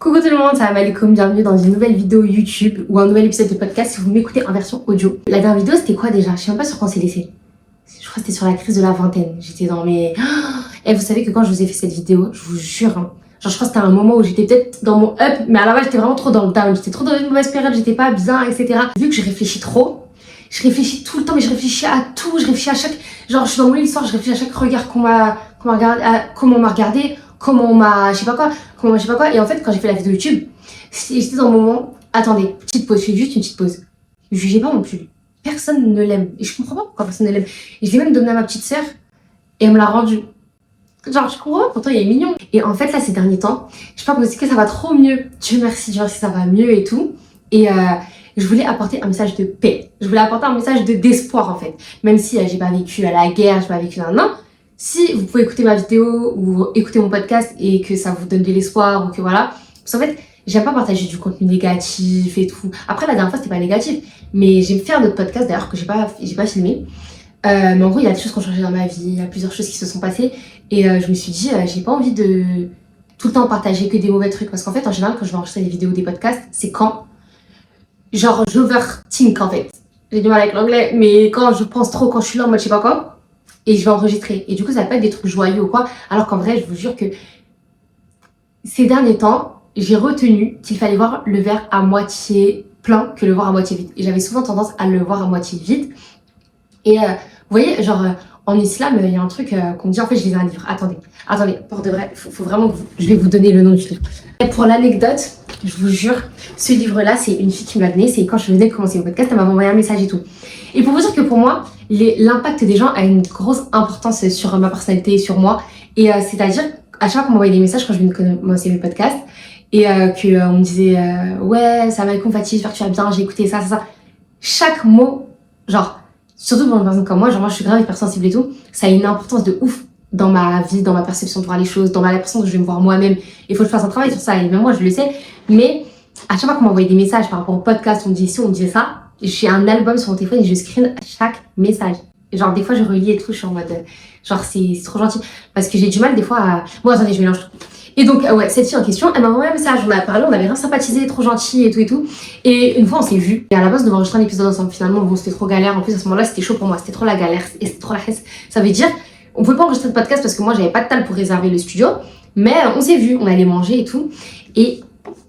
Coucou tout le monde, ça va Malikoum, bienvenue dans une nouvelle vidéo YouTube ou un nouvel épisode de podcast si vous m'écoutez en version audio. La dernière vidéo c'était quoi déjà? Je sais même pas sur quoi on s'est laissé. Je crois que c'était sur la crise de la vingtaine. J'étais dans mes... Et vous savez que quand je vous ai fait cette vidéo, je vous jure, genre je crois que c'était un moment où j'étais peut-être dans mon up, mais à la base j'étais vraiment trop dans le down. J'étais trop dans une mauvaise période, j'étais pas bien, etc. Vu que je réfléchis trop, je réfléchis tout le temps, mais je réfléchis à tout, je réfléchis à chaque... Genre je suis dans mon lit le soir, je réfléchis à chaque regard qu'on m'a regardé, comment on m'a regardé, comment on m'a... je sais pas quoi. Et en fait quand j'ai fait la vidéo YouTube, j'étais dans le moment... Attendez, petite pause, je fais juste une petite pause. Jugez pas non plus. Personne ne l'aime. Et je comprends pas pourquoi personne ne l'aime. Et je l'ai même donné à ma petite sœur et elle me l'a rendu. Genre, je comprends pas, pourtant il est mignon. Et en fait, là, ces derniers temps, je sais pas, parce que ça va trop mieux. Dieu merci, ça va mieux et tout. Et je voulais apporter un message de paix. Je voulais apporter un message d'espoir, en fait. Même si j'ai pas vécu à la guerre, j'ai pas vécu non. Si vous pouvez écouter ma vidéo ou écouter mon podcast et que ça vous donne de l'espoir ou que voilà. Parce qu'en fait, j'aime pas partager du contenu négatif et tout. Après, la dernière fois, c'était pas négatif. Mais j'ai fait un autre podcast d'ailleurs que j'ai pas filmé. Mais en gros, il y a des choses qui ont changé dans ma vie. Il y a plusieurs choses qui se sont passées. Et je me suis dit, j'ai pas envie de tout le temps partager que des mauvais trucs. Parce qu'en fait, en général, quand je vais enregistrer des vidéos, des podcasts, c'est quand genre j'overthink en fait. J'ai du mal avec l'anglais. Mais quand je pense trop, quand je suis là en mode je sais pas quoi. Et je vais enregistrer. Et du coup, ça va pas être des trucs joyeux ou quoi. Alors qu'en vrai, je vous jure que ces derniers temps, j'ai retenu qu'il fallait voir le verre à moitié plein que le voir à moitié vide. Et j'avais souvent tendance à le voir à moitié vide. Et vous voyez, genre en islam, il y a un truc qu'on me dit, en fait, je lisais un livre. Attendez, pour de vrai, faut vraiment que je vais vous donner le nom du livre. Et pour l'anecdote, je vous jure, ce livre-là, c'est une fille qui me l'a donné. C'est quand je venais de commencer le podcast, elle m'avait envoyé un message et tout. Et pour vous dire que pour moi, l'impact des gens a une grosse importance sur ma personnalité, sur moi. Et c'est-à-dire, à chaque fois qu'on m'envoyait des messages quand je venais de commencer le podcast, et on me disait ouais, ça m'a confatigué, j'espère que tu vas bien, j'ai écouté ça. Chaque mot, genre, surtout pour une personne comme moi, genre moi je suis grave hypersensible et tout, ça a une importance de ouf dans ma vie, dans ma perception de voir les choses, dans la façon que je vais me voir moi-même. Il faut que je fasse un travail sur ça, et même moi je le sais. Mais à chaque fois qu'on m'envoyait des messages par rapport au podcast, on me disait ci, on me disait ça, j'ai un album sur mon téléphone et je screen chaque message. Et genre des fois je relis et tout, je suis en mode genre c'est trop gentil. Parce que j'ai du mal des fois à... Bon attendez, je mélange tout. Et donc, ouais, cette fille en question, elle m'a envoyé un message, on a parlé, on avait rien sympathisé, trop gentil et tout. Et une fois, on s'est vus. Et à la base, on devait enregistrer un épisode ensemble. Finalement, bon, c'était trop galère. En plus, à ce moment-là, c'était chaud pour moi. C'était trop la galère. Et c'était trop la hesse. Ça veut dire, on pouvait pas enregistrer le podcast parce que moi, j'avais pas de tal pour réserver le studio. Mais on s'est vus, on allait manger et tout. Et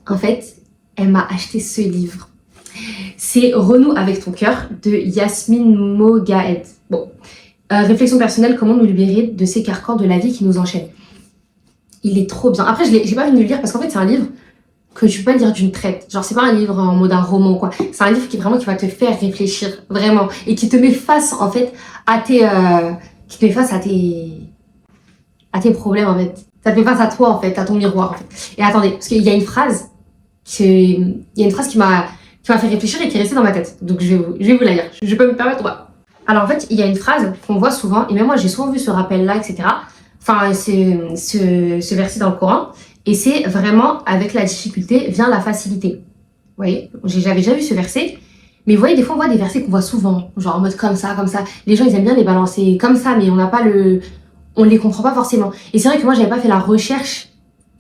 en fait, elle m'a acheté ce livre. C'est Renoue avec ton cœur de Yasmine Mogahed. Bon, réflexion personnelle, comment nous libérer de ces carcans de la vie qui nous enchaînent. Il est trop bien. Après, j'ai pas envie de le lire parce qu'en fait, c'est un livre que tu peux pas lire d'une traite. Genre, c'est pas un livre en mode un roman ou quoi. C'est un livre qui vraiment qui va te faire réfléchir, vraiment. Et qui te met face, en fait, à tes problèmes, en fait. Ça te met face à toi, en fait, à ton miroir, en fait. Et attendez, parce qu'il y a une phrase qui m'a fait réfléchir et qui est restée dans ma tête. Donc, je vais vous la lire. Je peux me permettre ou pas? Alors, en fait, il y a une phrase qu'on voit souvent, et même moi, j'ai souvent vu ce rappel-là, etc. Enfin, ce verset dans le Coran. Et c'est vraiment, avec la difficulté, vient la facilité. Vous voyez, j'avais déjà vu ce verset. Mais vous voyez, des fois, on voit des versets qu'on voit souvent. Genre en mode comme ça. Les gens, ils aiment bien les balancer comme ça, mais on les comprend pas forcément. Et c'est vrai que moi, j'avais pas fait la recherche.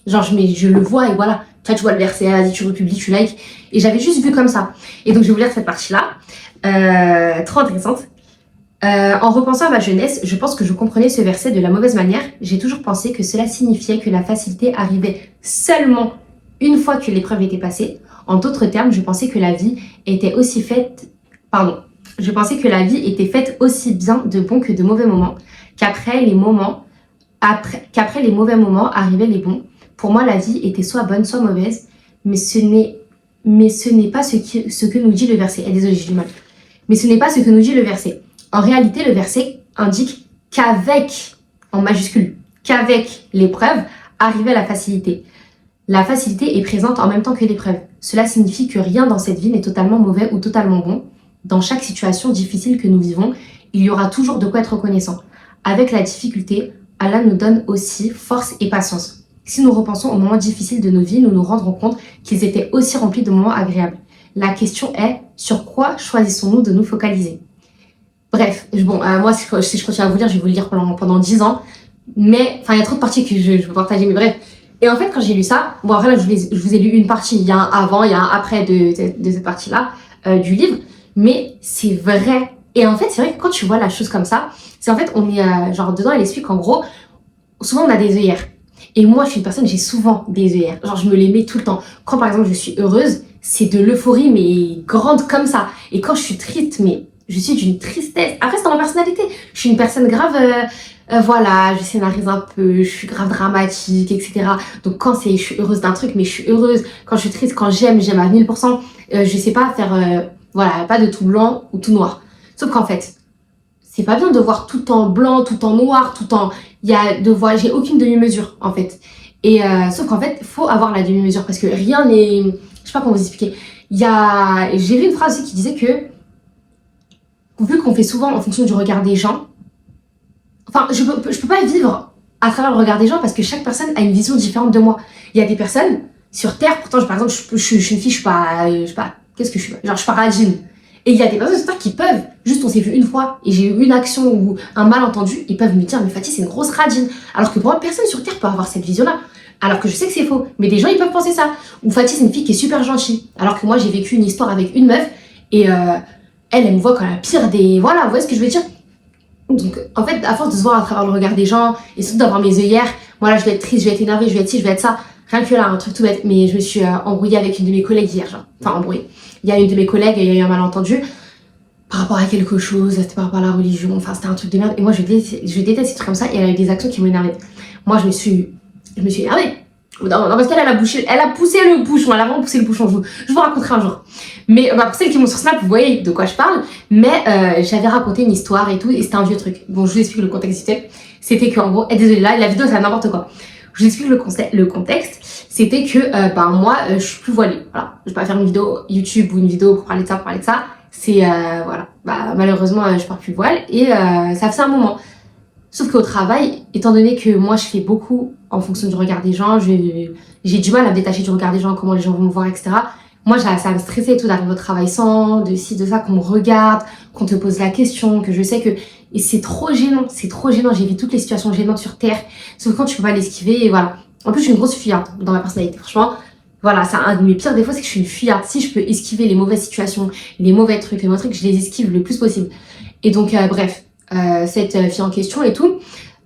Genre, je le vois et voilà. Toi, tu vois le verset, vas-y, tu republies, tu likes. Et j'avais juste vu comme ça. Et donc, je vais vous lire cette partie-là. Trop intéressante. En repensant à ma jeunesse, je pense que je comprenais ce verset de la mauvaise manière. J'ai toujours pensé que cela signifiait que la facilité arrivait seulement une fois que l'épreuve était passée. En d'autres termes, je pensais que la vie était faite aussi bien de bons que de mauvais moments, qu'après les mauvais moments arrivaient les bons. Pour moi, la vie était soit bonne, soit mauvaise, mais ce n'est pas ce que nous dit le verset. Désolée, j'ai du mal. Mais ce n'est pas ce que nous dit le verset. En réalité, le verset indique en majuscule, qu'avec l'épreuve arrivait la facilité. La facilité est présente en même temps que l'épreuve. Cela signifie que rien dans cette vie n'est totalement mauvais ou totalement bon. Dans chaque situation difficile que nous vivons, il y aura toujours de quoi être reconnaissant. Avec la difficulté, Allah nous donne aussi force et patience. Si nous repensons aux moments difficiles de nos vies, nous nous rendrons compte qu'ils étaient aussi remplis de moments agréables. La question est, sur quoi choisissons-nous de nous focaliser ? Bref, bon, moi, si je continue à vous lire, je vais vous le lire pendant 10 ans. Mais, enfin, il y a trop de parties que je veux partager. Mais bref, Et en fait, quand j'ai lu ça, bon après là, je vous ai lu une partie, il y a un avant, il y a un après de cette partie-là du livre, mais c'est vrai. Et en fait, c'est vrai que quand tu vois la chose comme ça, c'est en fait, on est genre dedans, elle explique qu'en gros, souvent on a des œillères. Et moi, je suis une personne, j'ai souvent des œillères. Genre, je me les mets tout le temps. Quand par exemple, je suis heureuse, c'est de l'euphorie, mais grande comme ça. Et quand je suis triste, mais je suis d'une tristesse. Après, c'est dans ma personnalité. Je suis une personne grave, voilà, je scénarise un peu, je suis grave dramatique, etc. Donc, quand je suis heureuse d'un truc, mais je suis heureuse. Quand je suis triste, quand j'aime à 1000%. Je sais pas faire, voilà, pas de tout blanc ou tout noir. Sauf qu'en fait, c'est pas bien de voir tout en blanc, tout en noir, tout en... j'ai aucune demi-mesure, en fait. Et sauf qu'en fait, faut avoir la demi-mesure parce que rien n'est... Je sais pas comment vous expliquer. J'ai vu une phrase aussi qui disait que, vu qu'on fait souvent en fonction du regard des gens, enfin, je peux pas vivre à travers le regard des gens parce que chaque personne a une vision différente de moi. Il y a des personnes sur Terre, pourtant, par exemple, je suis une fille, je suis pas, qu'est-ce que je suis? Genre, je suis pas radine. Et il y a des personnes sur Terre qui peuvent, juste on s'est vu une fois et j'ai eu une action ou un malentendu, ils peuvent me dire, mais Fatih, c'est une grosse radine. Alors que pour moi, personne sur Terre peut avoir cette vision-là. Alors que je sais que c'est faux. Mais des gens, ils peuvent penser ça. Ou Fatih, c'est une fille qui est super gentille. Alors que moi, j'ai vécu une histoire avec une meuf et elle me voit comme la pire des... Voilà, vous voyez ce que je veux dire? Donc, en fait, à force de se voir à travers le regard des gens et surtout d'avoir mes œillères, moi là, je vais être triste, je vais être énervée, je vais être ci, je vais être ça. Rien que là, un truc tout bête. Mais je me suis embrouillée avec une de mes collègues hier, genre. Enfin, embrouillée. Il y a une de mes collègues, il y a eu un malentendu par rapport à quelque chose, c'était par rapport à la religion, enfin c'était un truc de merde. Et moi je déteste ces trucs comme ça et elle a eu des actions qui m'ont énervée. Moi je me suis énervée. Non, parce qu'elle elle a poussé le bouchon, elle a vraiment poussé le bouchon, je vous raconterai un jour. Mais pour celles qui m'ont sur Snap, vous voyez de quoi je parle, mais j'avais raconté une histoire et tout, et c'était un vieux truc. Bon, je vous explique le contexte c'était qu'en gros, désolée là, la vidéo c'est n'importe quoi. Je vous explique le contexte, c'était que moi je suis plus voilée, voilà. Je vais pas faire une vidéo YouTube ou une vidéo pour parler de ça. C'est voilà, malheureusement je porte plus le voile et ça fait un moment. Sauf qu'au travail, étant donné que moi je fais beaucoup en fonction du regard des gens, j'ai du mal à me détacher du regard des gens, comment les gens vont me voir, etc. Moi ça va me stresser et tout d'arriver au travail sans, de ci, de ça, qu'on me regarde, qu'on te pose la question, que je sais que... Et c'est trop gênant, j'ai vu toutes les situations gênantes sur Terre, sauf quand tu peux pas l'esquiver et voilà. En plus je suis une grosse fuyarde dans ma personnalité, franchement. Voilà, c'est un de mes pires défauts, c'est que je suis une fuyarde. Si je peux esquiver les mauvaises situations, les mauvais trucs, je les esquive le plus possible. Et donc, bref, cette fille en question et tout,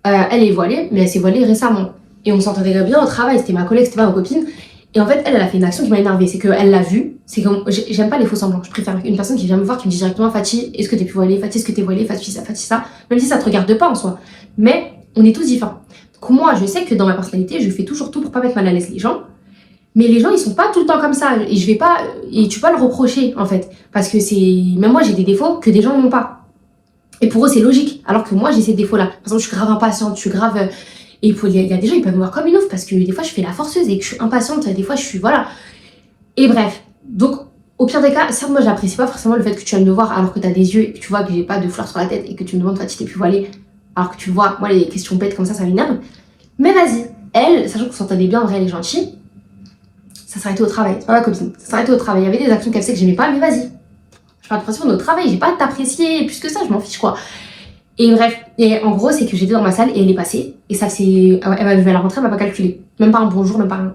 elle est voilée, mais elle s'est voilée récemment. Et on s'entendait bien au travail, c'était ma collègue, c'était pas ma copine. Et en fait, elle a fait une action qui m'a énervée. C'est qu'elle l'a vue, c'est comme, j'aime pas les faux semblants. Je préfère une personne qui vient me voir, qui me dit directement, Fatih, est-ce que t'es plus voilée? Fatih, est-ce que t'es voilée? Fatih, ça. Même si ça te regarde pas en soi. Mais on est tous différents. Donc moi, je sais que dans ma personnalité, je fais toujours tout pour pas mettre mal à l'aise les gens. Mais les gens, ils sont pas tout le temps comme ça. Et tu peux pas le reprocher, en fait. Parce que même moi, j'ai des défauts que des gens n'ont pas. Et pour eux, c'est logique. Alors que moi, j'ai ces défauts-là. Par exemple, je suis grave impatiente, je suis grave... Et il y a des gens, ils peuvent me voir comme une ouf parce que des fois, je fais la forceuse et que je suis impatiente. Des fois, je suis... Voilà. Et bref. Donc, au pire des cas, certes, moi, j'apprécie pas forcément le fait que tu viennes me voir alors que t'as des yeux et que tu vois que j'ai pas de fleurs sur la tête et que tu me demandes, toi, si t'es plus voilée. Alors que tu le vois, moi, les questions bêtes comme ça m'énerve. Mais vas-y. Elle, sachant qu'on s'entendait bien, en vrai, elle est gentille. Ça s'arrêtait au travail, c'est pas ma copine. Ça s'arrêtait au travail. Il y avait des actions qu'elle sait que j'aimais pas, mais vas-y. Je parle de pression au travail, j'ai pas à t'apprécier plus que ça, je m'en fiche quoi. Et bref, et en gros, c'est que j'étais dans ma salle et elle est passée. Et ça, c'est. Elle m'avait vu à la rentrée, elle m'a pas calculé. Même pas un bonjour, même pas rien.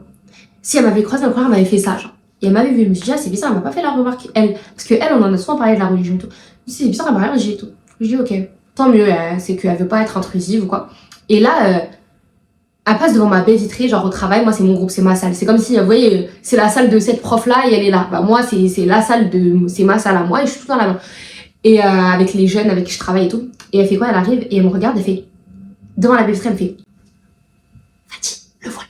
Si elle m'avait croisé dans le couloir, elle m'avait fait ça, genre. Et elle m'avait vu, je me suis dit, ah, c'est bizarre, elle m'a pas fait la remarque, elle. Parce qu'elle, on en a souvent parlé de la religion et tout. Je me suis dit, c'est bizarre, elle m'a rien dit et tout. Je dis, ok, tant mieux, c'est qu'elle veut pas être intrusive ou quoi. Et là, elle passe devant ma baie vitrée, genre au travail, moi c'est mon groupe, c'est ma salle. C'est comme si, vous voyez, c'est la salle de cette prof-là et elle est là. Moi, c'est la salle c'est ma salle à moi et je suis tout dans la main. Et avec les jeunes avec qui je travaille et tout. Et elle fait quoi? Elle arrive et elle me regarde, elle fait, devant la baie vitrée, elle me fait, Fatih, le voile.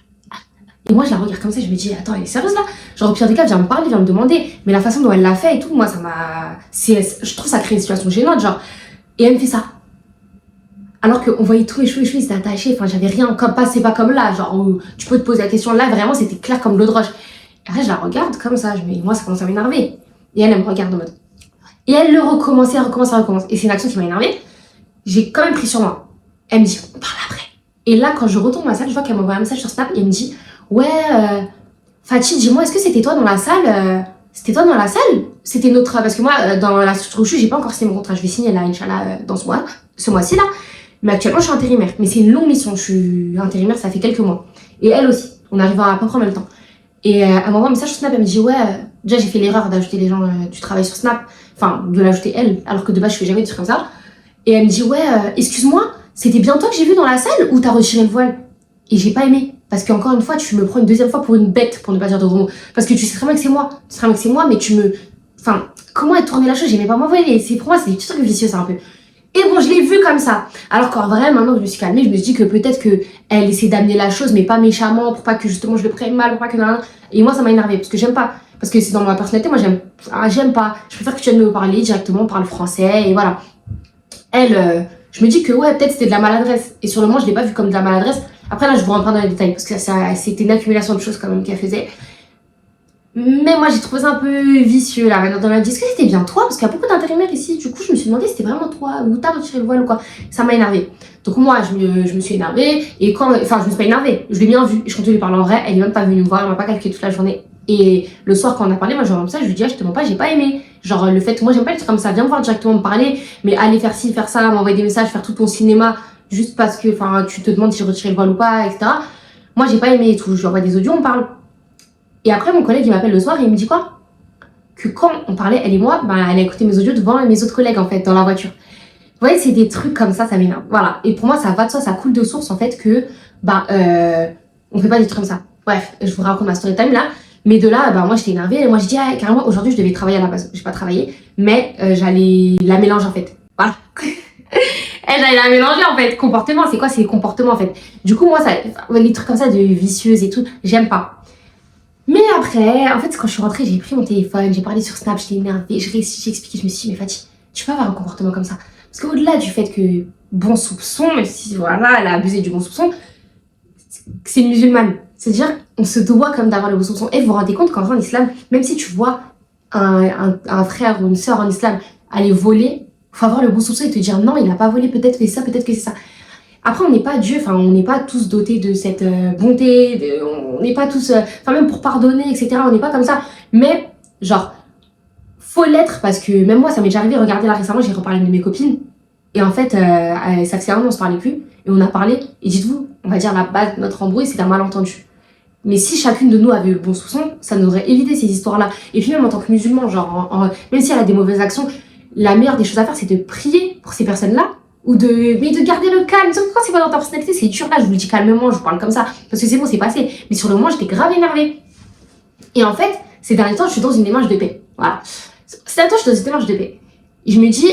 Et moi, je la regarde comme ça, je me dis, attends, elle est sérieuse là? Genre, au pire des cas, elle vient me parler, elle vient me demander. Mais la façon dont elle l'a fait et tout, moi, ça m'a. Je trouve ça crée une situation gênante, genre. Et elle me fait ça. Alors qu'on voyait tous les cheveux, ils étaient attachés, enfin j'avais rien, comme pas, c'est pas comme là, genre où tu peux te poser la question, là vraiment c'était clair comme l'eau de roche. Et après je la regarde comme ça, moi ça commence à m'énerver. Et elle me regarde en mode. Et elle le recommence. Et c'est une action qui m'a énervée. J'ai quand même pris sur moi. Elle me dit, on parle après. Et là quand je retourne dans ma salle, je vois qu'elle m'envoie un message sur Snap et elle me dit, ouais, Fatih, dis-moi, est-ce que c'était toi dans la salle C'était toi dans la salle? C'était notre. Parce que moi, dans la structure où je suis, j'ai pas encore signé mon contrat, je vais signer là, Inch'Allah, dans ce mois-ci là. Mais actuellement, je suis intérimaire. Mais c'est une longue mission. Je suis intérimaire, ça fait quelques mois. Et elle aussi. On arrive à peu près en même temps. Et elle m'envoie un message sur Snap, elle me dit ouais, déjà j'ai fait l'erreur d'ajouter les gens du travail sur Snap, enfin de l'ajouter elle, alors que de base je fais jamais des trucs comme ça. Et elle me dit ouais, excuse-moi, c'était bien toi que j'ai vu dans la salle ou t'as retiré le voile? Et j'ai pas aimé. Parce qu'encore une fois, tu me prends une deuxième fois pour une bête, pour ne pas dire de gros mots. Parce que tu sais très bien que c'est moi. Tu sais très bien que c'est moi, mais tu me. Enfin, comment elle tournait la chose? J'aimais pas m'envoyer. Pour moi, c'est des petits trucs vicieux, ça un peu. Et bon, je l'ai vu comme ça. Alors qu'en vrai, maintenant que je me suis calmée, je me suis dit que peut-être qu'elle essaie d'amener la chose, mais pas méchamment, pour pas que justement je le prenne mal, pour pas que. Et moi, ça m'a énervé parce que j'aime pas. Parce que c'est dans ma personnalité, moi j'aime pas. Je préfère que tu viennes me parler directement, on parle français, et voilà. Elle, je me dis que ouais, peut-être c'était de la maladresse. Et sur le moment, je l'ai pas vu comme de la maladresse. Après là, je vous rentre pas dans les détails parce que c'était une accumulation de choses quand même qu'elle faisait. Mais moi, j'ai trouvé ça un peu vicieux là. Maintenant, on m'a dit, est-ce que c'était bien toi? Parce qu'il y a beaucoup d'intérimaires ici. Du coup, je me suis demandé si c'était vraiment toi ou t'as retiré le voile ou quoi. Ça m'a énervé. Donc moi, je me suis énervée. Et enfin, je me suis pas énervée. Je l'ai bien vu. Et je continue de lui parler en vrai. Elle est même pas venue me voir. Elle m'a pas calculé toute la journée. Et le soir, quand on a parlé, moi, je lui ai ça. Je lui dis, ah, je te mens pas, j'ai pas aimé. Genre, le fait, moi, j'aime pas les trucs comme ça. Viens me voir directement me parler. Mais aller faire ci, faire ça, m'envoyer des messages, faire tout ton cinéma, juste parce que, enfin, tu te demandes si j'ai retiré le voile ou pas, etc. Moi, j'ai pas aimé et tout. Je lui envoie des audios, on parle. Et après, mon collègue, il m'appelle le soir et il me dit quoi? Que quand on parlait, elle et moi, bah, elle a écouté mes audios devant mes autres collègues, en fait, dans la voiture. Vous voyez, c'est des trucs comme ça m'énerve. Voilà. Et pour moi, ça va de soi, ça coule de source, en fait, que, on fait pas des trucs comme ça. Bref, je vous raconte ma story time là. Mais de là, moi, j'étais énervée. Et moi, je dis, ah, carrément, aujourd'hui, je devais travailler à la base. J'ai pas travaillé, mais j'allais la mélanger, en fait. Voilà. Et j'allais la mélanger, en fait. Comportement, c'est quoi? C'est les comportements, en fait. Du coup, moi, les trucs comme ça, de vicieuse et tout, j'aime pas. Mais après, en fait, quand je suis rentrée, j'ai pris mon téléphone, j'ai parlé sur Snap, j'étais énervée, j'ai expliqué, je me suis dit, mais Fatih, tu peux avoir un comportement comme ça. Parce qu'au-delà du fait que, bon soupçon, même si, voilà, elle a abusé du bon soupçon, c'est une musulmane. C'est-à-dire, on se doit comme d'avoir le bon soupçon. Et vous vous rendez compte qu'en islam, même si tu vois un frère ou une sœur en islam aller voler, faut avoir le bon soupçon et te dire, non, il n'a pas volé, peut-être que c'est ça, peut-être que c'est ça. Après, on n'est pas Dieu, enfin, on n'est pas tous dotés de cette bonté, on n'est pas tous, enfin, même pour pardonner, etc., on n'est pas comme ça. Mais, genre, faut l'être parce que même moi, ça m'est déjà arrivé, regardez là récemment, j'ai reparlé de mes copines. Et en fait, ça faisait un an, on se parlait plus. Et on a parlé, et dites-vous, on va dire la base de notre embrouille, c'est un malentendu. Mais si chacune de nous avait eu le bon soupçon, ça nous aurait évité ces histoires-là. Et puis même en tant que musulman, genre, même si elle a des mauvaises actions, la meilleure des choses à faire, c'est de prier pour ces personnes-là. Mais de garder le calme. Sauf que quand c'est pas dans ta personnalité, c'est dur. Là, je vous le dis calmement, je vous parle comme ça. Parce que c'est bon, c'est passé. Mais sur le moment, j'étais grave énervée. Et en fait, ces derniers temps, je suis dans une démarche de paix. Voilà. Ces derniers temps, je suis dans une démarche de paix. Et je me dis,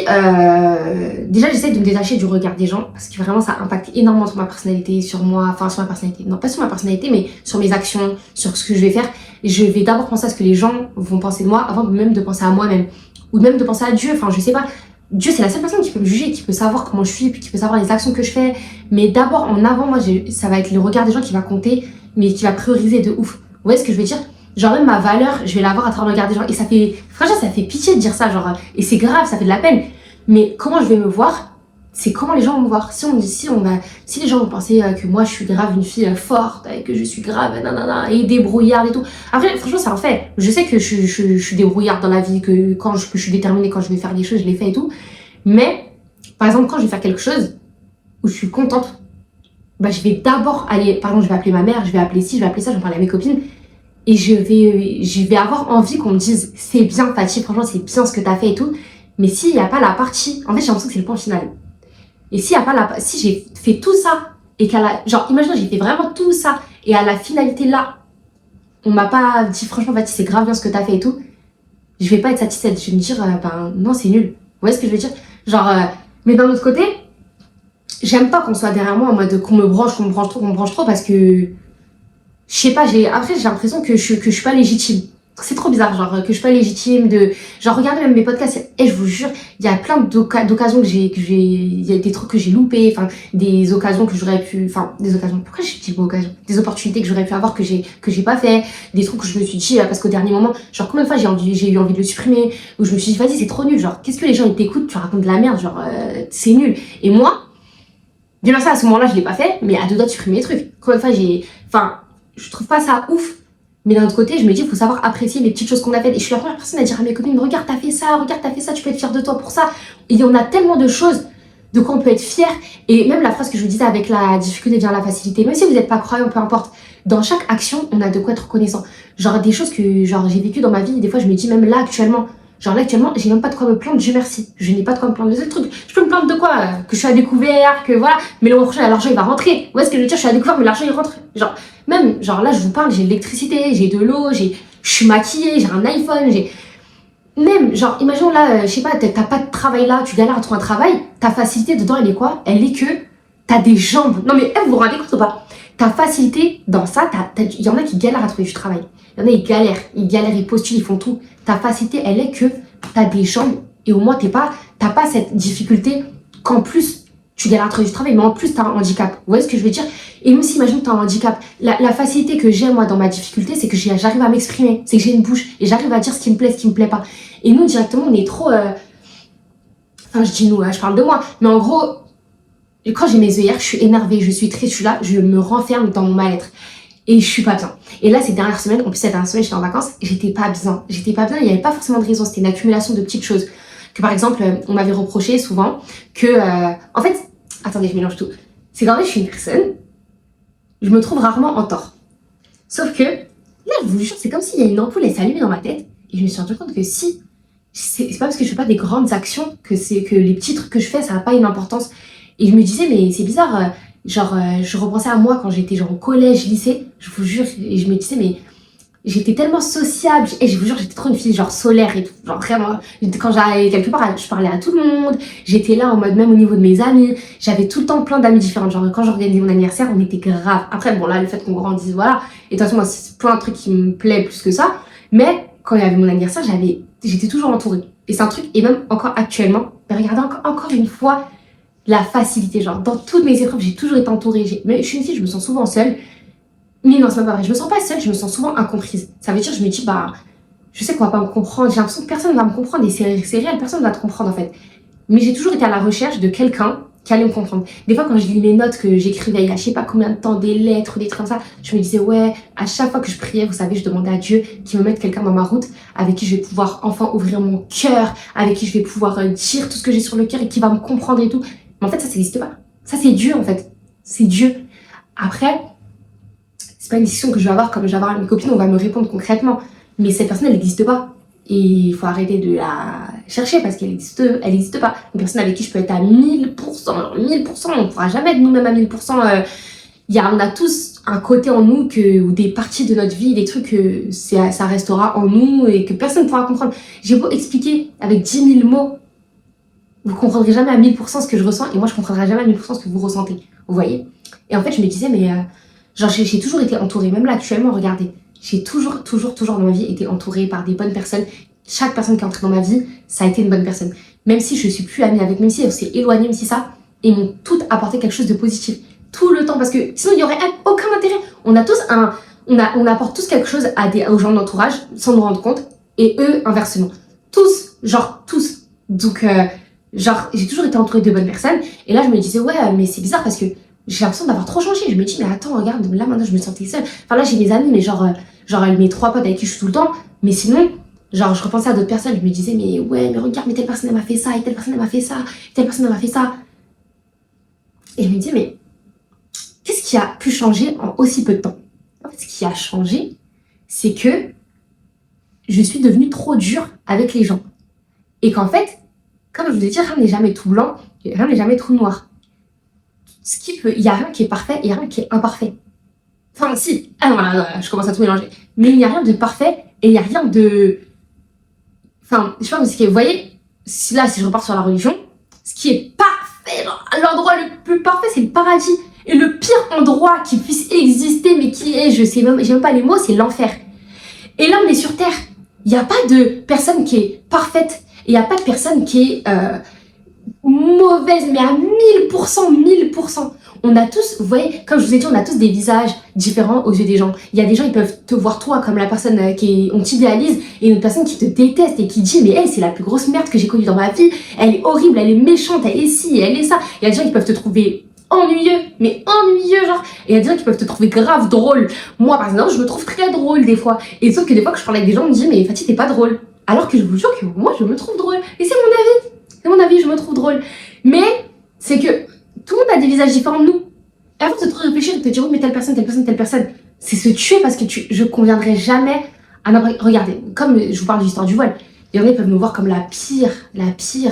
déjà, j'essaie de me détacher du regard des gens. Parce que vraiment, ça impacte énormément sur ma personnalité, sur moi. Enfin, sur ma personnalité. Non, pas sur ma personnalité, mais sur mes actions, sur ce que je vais faire. Et je vais d'abord penser à ce que les gens vont penser de moi avant même de penser à moi-même. Ou même de penser à Dieu. Enfin, je sais pas. Dieu, c'est la seule personne qui peut me juger, qui peut savoir comment je suis, puis qui peut savoir les actions que je fais. Mais d'abord, en avant, moi, ça va être le regard des gens qui va compter, mais qui va prioriser de ouf. Vous voyez ce que je veux dire? Genre, même ma valeur, je vais l'avoir à travers le regard des gens. Et ça fait, franchement, ça fait pitié de dire ça, genre, et c'est grave, ça fait de la peine. Mais comment je vais me voir? C'est comment les gens vont me voir. Si les gens vont penser que moi, je suis grave une fille forte, et que je suis grave, nanana, et débrouillarde et tout. Après, franchement, ça en fait. Je sais que je suis débrouillarde dans la vie, que je suis déterminée, quand je vais faire des choses, je les fais et tout. Mais, par exemple, quand je vais faire quelque chose où je suis contente, je vais d'abord aller, par exemple, je vais appeler ma mère, je vais appeler ci, je vais appeler ça, je vais parler à mes copines. Et je vais avoir envie qu'on me dise, c'est bien, Fatih, franchement, c'est bien ce que t'as fait et tout. Mais s'il n'y a pas la partie, en fait, j'ai l'impression que c'est le point final. Et s'il y a pas si j'ai fait tout ça et genre, imaginez, j'ai fait vraiment tout ça et à la finalité là, on m'a pas dit franchement, Fatih, c'est grave bien ce que t'as fait et tout, je vais pas être satisfaite. Je vais me dire, non, c'est nul. Vous voyez ce que je veux dire? Genre, mais d'un autre côté, j'aime pas qu'on soit derrière moi en mode qu'on me branche trop parce que, je sais pas, après, j'ai l'impression que je suis pas légitime. C'est trop bizarre, genre, que je suis pas légitime genre, regardez même mes podcasts, et je vous jure, il y a plein d'occasions il y a des trucs que j'ai loupés, enfin, des occasions que j'aurais pu, pourquoi j'ai dit occasion? Des opportunités que j'aurais pu avoir que j'ai pas fait, des trucs que je me suis dit, parce qu'au dernier moment, genre, combien de fois j'ai eu envie de le supprimer, où je me suis dit, vas-y, c'est trop nul, genre, qu'est-ce que les gens, ils t'écoutent, tu racontes de la merde, genre, c'est nul. Et moi, bien sûr, à ce moment-là, je l'ai pas fait, mais à deux doigts de supprimer les trucs. Combien de fois je trouve pas ça ouf. Mais d'un autre côté, je me dis, il faut savoir apprécier les petites choses qu'on a faites. Et je suis la première personne à dire à mes copines, regarde, t'as fait ça, tu peux être fière de toi pour ça. Et on a tellement de choses de quoi on peut être fier. Et même la phrase que je vous disais avec la difficulté vient la facilité, même si vous n'êtes pas croyant, peu importe, dans chaque action, on a de quoi être reconnaissant. Genre des choses que genre j'ai vécues dans ma vie, des fois je me dis même là actuellement, j'ai même pas de quoi me plaindre, Dieu merci. Je n'ai pas de quoi me plaindre de ce truc. Je peux me plaindre de quoi que je suis à découvert, que voilà, mais le mois prochain l'argent il va rentrer. Ouais, ce que je veux dire, je suis à découvert, mais l'argent il rentre. Genre, même, genre là je vous parle, j'ai de l'électricité, j'ai de l'eau, je suis maquillée, j'ai un iPhone, j'ai. Même, genre, imaginons là, je sais pas, t'as pas de travail là, tu galères à trouver un travail, ta facilité dedans, elle est quoi? Elle est que t'as des jambes. Non mais, vous vous rendez compte ou pas? Ta facilité dans ça, il y en a qui galèrent à trouver du travail. Il y en a, ils galèrent, ils postulent, ils font tout. Ta facilité, elle est que t'as des jambes et au moins t'as pas cette difficulté qu'en plus tu galères à trouver du travail, mais en plus t'as un handicap. Vous voyez ce que je veux dire? Et même si, imagine que t'as un handicap, la facilité que j'ai moi dans ma difficulté, c'est que j'arrive à m'exprimer, c'est que j'ai une bouche et j'arrive à dire ce qui me plaît, ce qui me plaît pas. Et nous, directement, on est trop... Enfin, je dis nous, je parle de moi, mais en gros, quand j'ai mes œillères, je suis énervée, je suis triste, je suis là, je me renferme dans mon mal-être. Et je suis pas bien. Et là, ces dernières semaines, en plus cette dernière semaine, j'étais en vacances, j'étais pas bien. J'étais pas bien, il n'y avait pas forcément de raison, c'était une accumulation de petites choses. Que par exemple, on m'avait reproché souvent que... en fait, attendez, je mélange tout. C'est qu'en fait, je suis une personne, je me trouve rarement en tort. Sauf que, là, je vous jure, c'est comme s'il y a une ampoule, elle s'allumait dans ma tête. Et je me suis rendu compte que si... C'est pas parce que je fais pas des grandes actions que les petits trucs que je fais, ça n'a pas une importance. Et je me disais, mais c'est bizarre... je repensais à moi quand j'étais genre au collège, lycée, je vous jure, et je me disais, mais j'étais tellement sociable, et je vous jure, j'étais trop une fille genre solaire et tout, genre vraiment, quand j'allais quelque part, je parlais à tout le monde, j'étais là en mode, même au niveau de mes amis, j'avais tout le temps plein d'amis différents, genre quand j'organisais mon anniversaire, on était grave. Après, bon là, le fait qu'on grandisse, voilà, et de toute façon, moi, c'est plein de trucs qui me plaît plus que ça, mais quand il y avait mon anniversaire, j'étais toujours entourée. Et c'est un truc, et même encore actuellement, mais regardez encore une fois, la facilité, genre dans toutes mes épreuves, j'ai toujours été entourée. Mais je suis une fille, je me sens souvent seule. Mais non, c'est pas vrai. Je me sens pas seule, je me sens souvent incomprise. Ça veut dire, je me dis, bah, je sais qu'on va pas me comprendre. J'ai l'impression que personne va me comprendre et c'est réel, personne va te comprendre en fait. Mais j'ai toujours été à la recherche de quelqu'un qui allait me comprendre. Des fois, quand je lis mes notes que j'écrivais il y a je sais pas combien de temps, des lettres, des trucs comme ça, je me disais, ouais, à chaque fois que je priais, vous savez, je demandais à Dieu qu'il me mette quelqu'un dans ma route avec qui je vais pouvoir enfin ouvrir mon cœur, avec qui je vais pouvoir dire tout ce que j'ai sur le cœur et qui va me comprendre et tout. Mais en fait, ça n'existe pas. Ça, c'est Dieu, en fait. C'est Dieu. Après, c'est pas une discussion que je vais avoir comme je vais avoir avec mes copines, on va me répondre concrètement. Mais cette personne, elle n'existe pas. Et il faut arrêter de la chercher parce qu'elle existe pas. Une personne avec qui je peux être à 1000%, 1000%, on ne pourra jamais être nous-mêmes à 1000%. On a tous un côté en nous ou des parties de notre vie, des trucs que ça restera en nous et que personne ne pourra comprendre. J'ai beau expliquer avec 10 000 mots, vous comprendrez jamais à 1000% ce que je ressens et moi je comprendrai jamais à 1000% ce que vous ressentez. Vous voyez? Et en fait, je me disais, mais genre j'ai toujours été entourée, même là actuellement, regardez. J'ai toujours dans ma vie été entourée par des bonnes personnes. Chaque personne qui est entrée dans ma vie, ça a été une bonne personne. Même si je suis plus amie avec, même si elle s'est éloignée, même si ça, ils m'ont toutes apporté quelque chose de positif. Tout le temps, parce que sinon il n'y aurait aucun intérêt. On apporte tous quelque chose aux gens de l'entourage, sans nous rendre compte, et eux, inversement. Tous. Donc, j'ai toujours été entourée de bonnes personnes, et là je me disais, ouais, mais c'est bizarre parce que j'ai l'impression d'avoir trop changé. Je me dis, mais attends, regarde, là maintenant je me sentais seule. Enfin là j'ai mes amis, mais genre mes 3 potes avec qui je suis tout le temps. Mais sinon, genre je repensais à d'autres personnes, je me disais, mais ouais, mais regarde, mais telle personne elle m'a fait ça, et telle personne elle m'a fait ça, et telle personne elle m'a fait ça. Et je me dis, mais qu'est-ce qui a pu changer en aussi peu de temps? En fait, ce qui a changé, c'est que je suis devenue trop dure avec les gens. Et qu'en fait, comme je vous ai dit, rien n'est jamais tout blanc, rien n'est jamais tout noir. Il n'y a rien qui est parfait, il n'y a rien qui est imparfait. Enfin, si, voilà, je commence à tout mélanger. Mais il n'y a rien de parfait et il n'y a rien de... Enfin, je sais pas, vous voyez, si je repars sur la religion, ce qui est parfait, l'endroit le plus parfait, c'est le paradis. Et le pire endroit qui puisse exister, mais qui est, j'ai même pas les mots, c'est l'enfer. Et là, on est sur Terre. Il n'y a pas de personne qui est parfaite. Et il n'y a pas de personne qui est... mauvaise, mais à 1000%. On a tous, vous voyez, comme je vous ai dit, on a tous des visages différents aux yeux des gens. Il y a des gens, ils peuvent te voir toi comme la personne on t'idéalise, et une personne qui te déteste et qui dit, mais elle, c'est la plus grosse merde que j'ai connue dans ma vie, elle est horrible, elle est méchante, elle est ci, elle est ça. Il y a des gens qui peuvent te trouver ennuyeux, genre. Et il y a des gens qui peuvent te trouver grave drôle. Moi, par exemple, je me trouve très drôle des fois. Et sauf que des fois que je parle avec des gens, on me dit, mais Fatih, t'es pas drôle. Alors que je vous jure que moi, je me trouve drôle. Et c'est mon avis. C'est mon avis, je me trouve drôle. Mais c'est que tout le monde a des visages différents de nous. Et avant de trop réfléchir et de te dire, oui, mais telle personne, telle personne, telle personne, c'est se tuer parce que je conviendrai jamais à n'importe. Regardez, comme je vous parle de l'histoire du voile, il y en a qui peuvent me voir comme la pire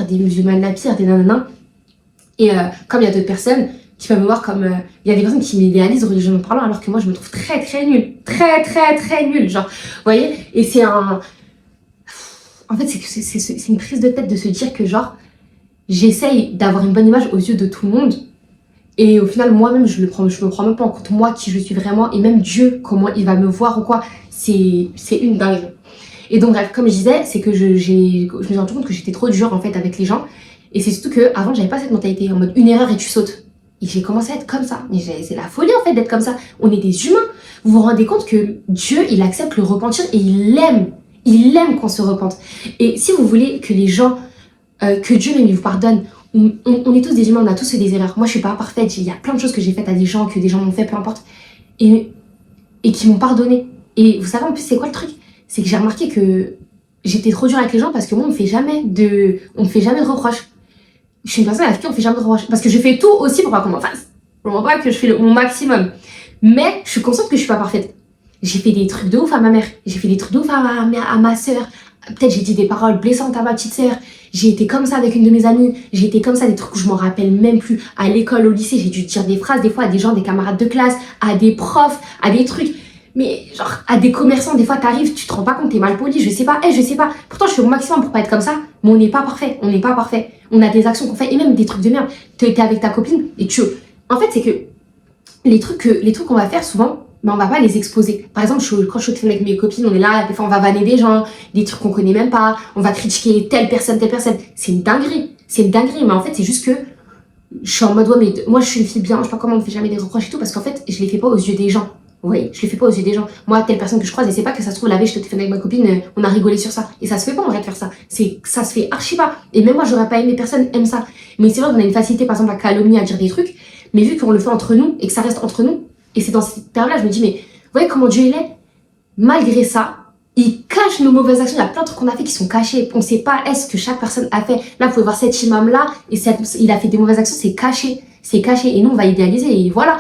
des musulmanes, la pire des nanana. Et comme il y a d'autres personnes qui peuvent me voir comme. Il y a des personnes qui m'idéalisent religieusement parlant, alors que moi je me trouve très nulle. Très nulle. Genre, vous voyez? Et c'est un. En fait, c'est une prise de tête de se dire que, genre, j'essaye d'avoir une bonne image aux yeux de tout le monde. Et au final, moi-même, je me prends même pas en compte, moi, qui je suis vraiment. Et même Dieu, comment il va me voir ou quoi. C'est une dinguerie. Et donc, bref, comme je disais, c'est que je me suis rendu compte que j'étais trop dure, en fait, avec les gens. Et c'est surtout qu'avant, j'avais pas cette mentalité en mode une erreur et tu sautes. Et j'ai commencé à être comme ça. Mais c'est la folie, en fait, d'être comme ça. On est des humains. Vous vous rendez compte que Dieu, il accepte le repentir et il aime. Il aime qu'on se repente. Et si vous voulez que les gens, que Dieu même, il vous pardonne, on est tous des humains, on a tous fait des erreurs. Moi, je suis pas parfaite. Il y a plein de choses que j'ai faites à des gens, que des gens m'ont fait, peu importe. Et qui m'ont pardonné. Et vous savez, en plus, c'est quoi le truc? C'est que j'ai remarqué que j'étais trop dure avec les gens parce que moi, on me fait jamais de reproches. Je suis une personne avec qui on fait jamais de reproches. Parce que je fais tout aussi pour pas qu'on m'en fasse. Je comprends pas que je fais mon maximum. Mais je suis consciente que je suis pas parfaite. J'ai fait des trucs de ouf à ma mère. J'ai fait des trucs de ouf à ma sœur. Peut-être j'ai dit des paroles blessantes à ma petite sœur. J'ai été comme ça avec une de mes amies. J'ai été comme ça, des trucs où je m'en rappelle même plus. À l'école, au lycée, j'ai dû dire des phrases des fois à des gens, des camarades de classe, à des profs, à des trucs. Mais genre, à des commerçants, des fois t'arrives, tu te rends pas compte, t'es mal poli, je sais pas. Pourtant, je fais au maximum pour pas être comme ça. Mais on n'est pas parfait. On a des actions qu'on fait et même des trucs de merde. T'es avec ta copine et En fait, c'est que les trucs qu'on va faire souvent, on va pas les exposer. Par exemple, quand je suis avec mes copines, on est là, des fois on va vanner des gens, des trucs qu'on connaît même pas, on va critiquer telle personne. C'est une dinguerie, mais en fait, c'est juste que je suis en mode, ouais, mais moi je suis une fille bien, je sais pas comment on me fait jamais des reproches et tout, parce qu'en fait, je les fais pas aux yeux des gens. Vous voyez, je les fais pas aux yeux des gens. Moi, telle personne que je croise, et c'est pas que ça se trouve, la veille, je te téléphone avec ma copine, on a rigolé sur ça. Et ça se fait pas en vrai de faire ça. Ça se fait archi pas. Et même moi, j'aurais pas aimé, personne aime ça. Mais c'est vrai qu'on a une facilité, par exemple, à calomnier, à dire des trucs. Mais vu qu'on le fait entre nous et que ça reste entre nous, et c'est dans cette période-là, je me dis, mais vous voyez comment Dieu il est? Malgré ça, il cache nos mauvaises actions. Il y a plein de trucs qu'on a fait qui sont cachés. On sait pas est-ce que chaque personne a fait. Là, vous pouvez voir cet imam-là, et il a fait des mauvaises actions, c'est caché. Et nous, on va idéaliser, et voilà.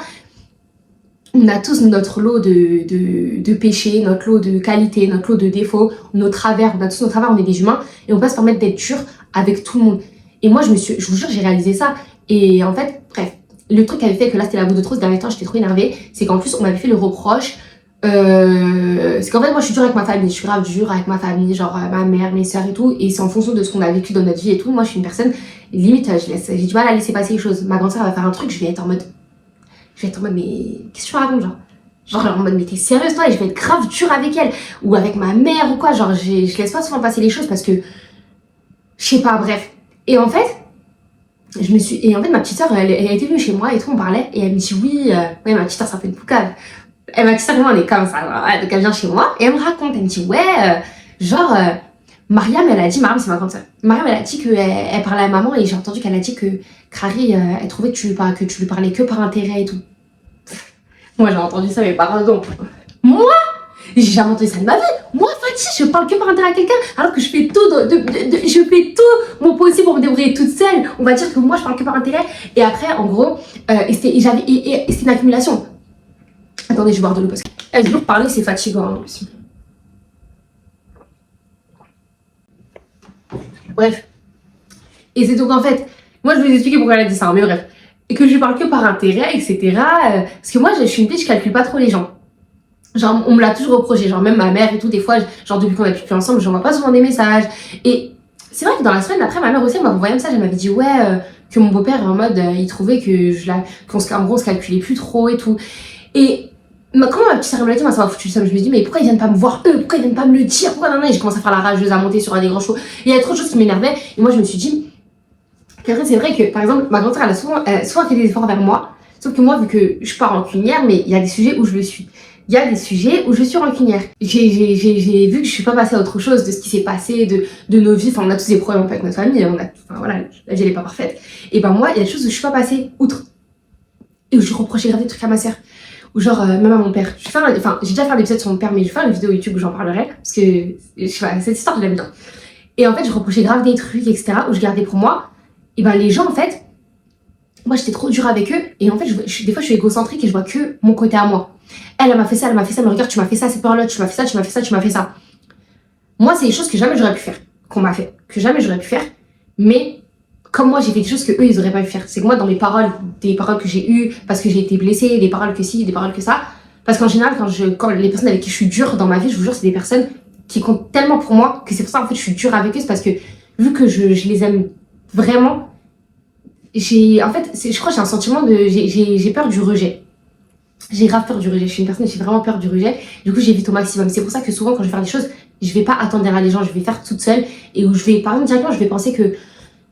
On a tous notre lot de péchés, notre lot de qualités, notre lot de défauts, nos travers. On a tous nos travers, on est des humains, et on peut se permettre d'être dur avec tout le monde. Et moi, je vous jure, j'ai réalisé ça. Et en fait, bref. Le truc qui avait fait que là c'était la goutte de trop, ce dernier temps j'étais trop énervée, c'est qu'en plus on m'avait fait le reproche, c'est qu'en fait moi je suis dure avec ma famille, je suis grave dure avec ma famille, genre ma mère, mes soeurs et tout, et c'est en fonction de ce qu'on a vécu dans notre vie et tout. Moi je suis une personne, limite j'ai du mal à laisser passer les choses. Ma grande soeur va faire un truc, je vais être en mode mais qu'est-ce que tu racontes genre en mode mais t'es sérieuse toi, et je vais être grave dure avec elle, ou avec ma mère ou quoi, genre je laisse pas souvent passer les choses parce que je sais pas, bref. Et en fait ma petite soeur, elle était venue chez moi et tout, on parlait, et elle me dit oui, ouais, ma petite soeur, ça fait une poucave. Et ma petite soeur, on est comme ça, voilà. Donc elle vient chez moi, et elle me raconte, elle me dit ouais, Mariam, c'est ma grande soeur. Mariam, elle a dit qu'elle parlait à maman, et j'ai entendu qu'elle a dit que Crary, elle trouvait que tu lui parlais que par intérêt et tout. Moi, j'ai entendu ça, mes parents, donc. Moi, j'ai jamais entendu ça de ma vie. Moi, Fatih, je parle que par intérêt à quelqu'un, alors que je fais tout, je fais tout mon possible pour me débrouiller toute seule. On va dire que moi, je parle que par intérêt. Et après, en gros, c'était une accumulation. Attendez, je vais boire de l'eau parce que toujours parler, c'est fatigant. Hein, aussi. Bref. Et c'est donc en fait, moi, je vais vous expliquer pourquoi elle a dit ça, mais bref. Et que je parle que par intérêt, etc. Parce que moi, je suis une fille, je calcule pas trop les gens. Genre, on me l'a toujours reproché, genre même ma mère et tout, des fois, genre depuis qu'on a plus ensemble, j'envoie pas souvent des messages. Et c'est vrai que dans la semaine après, ma mère aussi, elle m'a envoyé un message, elle m'avait dit ouais, que mon beau-père, en mode, il trouvait que en gros, on se calculait plus trop et tout. Et comment ma petite sœur me l'a dit, moi ça m'a foutu le seum. Je me dis mais pourquoi ils viennent pas me voir eux, pourquoi ils viennent pas me le dire, pourquoi non, et j'ai commencé à faire la rageuse, à monter sur un des grands chevaux. Et il y a trop de choses qui m'énervaient, et moi je me suis dit, qu'après c'est vrai que par exemple, ma grand-sœur, elle a souvent fait des efforts vers moi, sauf que moi, vu que je suis pas rancunière, mais il y a des sujets où je le suis. Il y a des sujets où je suis rancunière. J'ai vu que je suis pas passée à autre chose de ce qui s'est passé, de nos vies. Enfin, on a tous des problèmes avec notre famille. Voilà, la vie elle est pas parfaite. Et ben moi, il y a des choses où je suis pas passée outre. Et où je reprochais grave des trucs à ma sœur. Ou genre, même à mon père. J'ai déjà fait un épisode sur mon père, mais je vais faire une vidéo YouTube où j'en parlerai. Parce que, je sais pas, cette histoire, je l'aime bien. Et en fait, je reprochais grave des trucs, etc., où je gardais pour moi. Et ben les gens, en fait, moi j'étais trop dure avec eux et en fait des fois je suis égocentrique et je vois que mon côté à moi. Elle m'a fait ça, mais regarde, tu m'as fait ça, c'est pas l'autre, tu m'as fait ça, tu m'as fait ça, tu m'as fait ça. Moi c'est des choses que jamais j'aurais pu faire, qu'on m'a fait, que jamais j'aurais pu faire, mais comme moi j'ai fait des choses que eux ils auraient pas pu faire. C'est que moi dans mes paroles, des paroles que j'ai eues parce que j'ai été blessée, des paroles que si, des paroles que ça, parce qu'en général quand les personnes avec qui je suis dure dans ma vie, je vous jure c'est des personnes qui comptent tellement pour moi que c'est pour ça en fait je suis dure avec eux, c'est parce que vu que je les aime vraiment, en fait je crois que j'ai un sentiment de j'ai peur du rejet. J'ai grave peur du rejet, je suis une personne, j'ai vraiment peur du rejet. Du coup, j'évite au maximum. C'est pour ça que souvent, quand je vais faire des choses, je vais pas attendre derrière les gens, je vais faire toute seule. Et où je vais, par exemple, directement, je vais penser que, je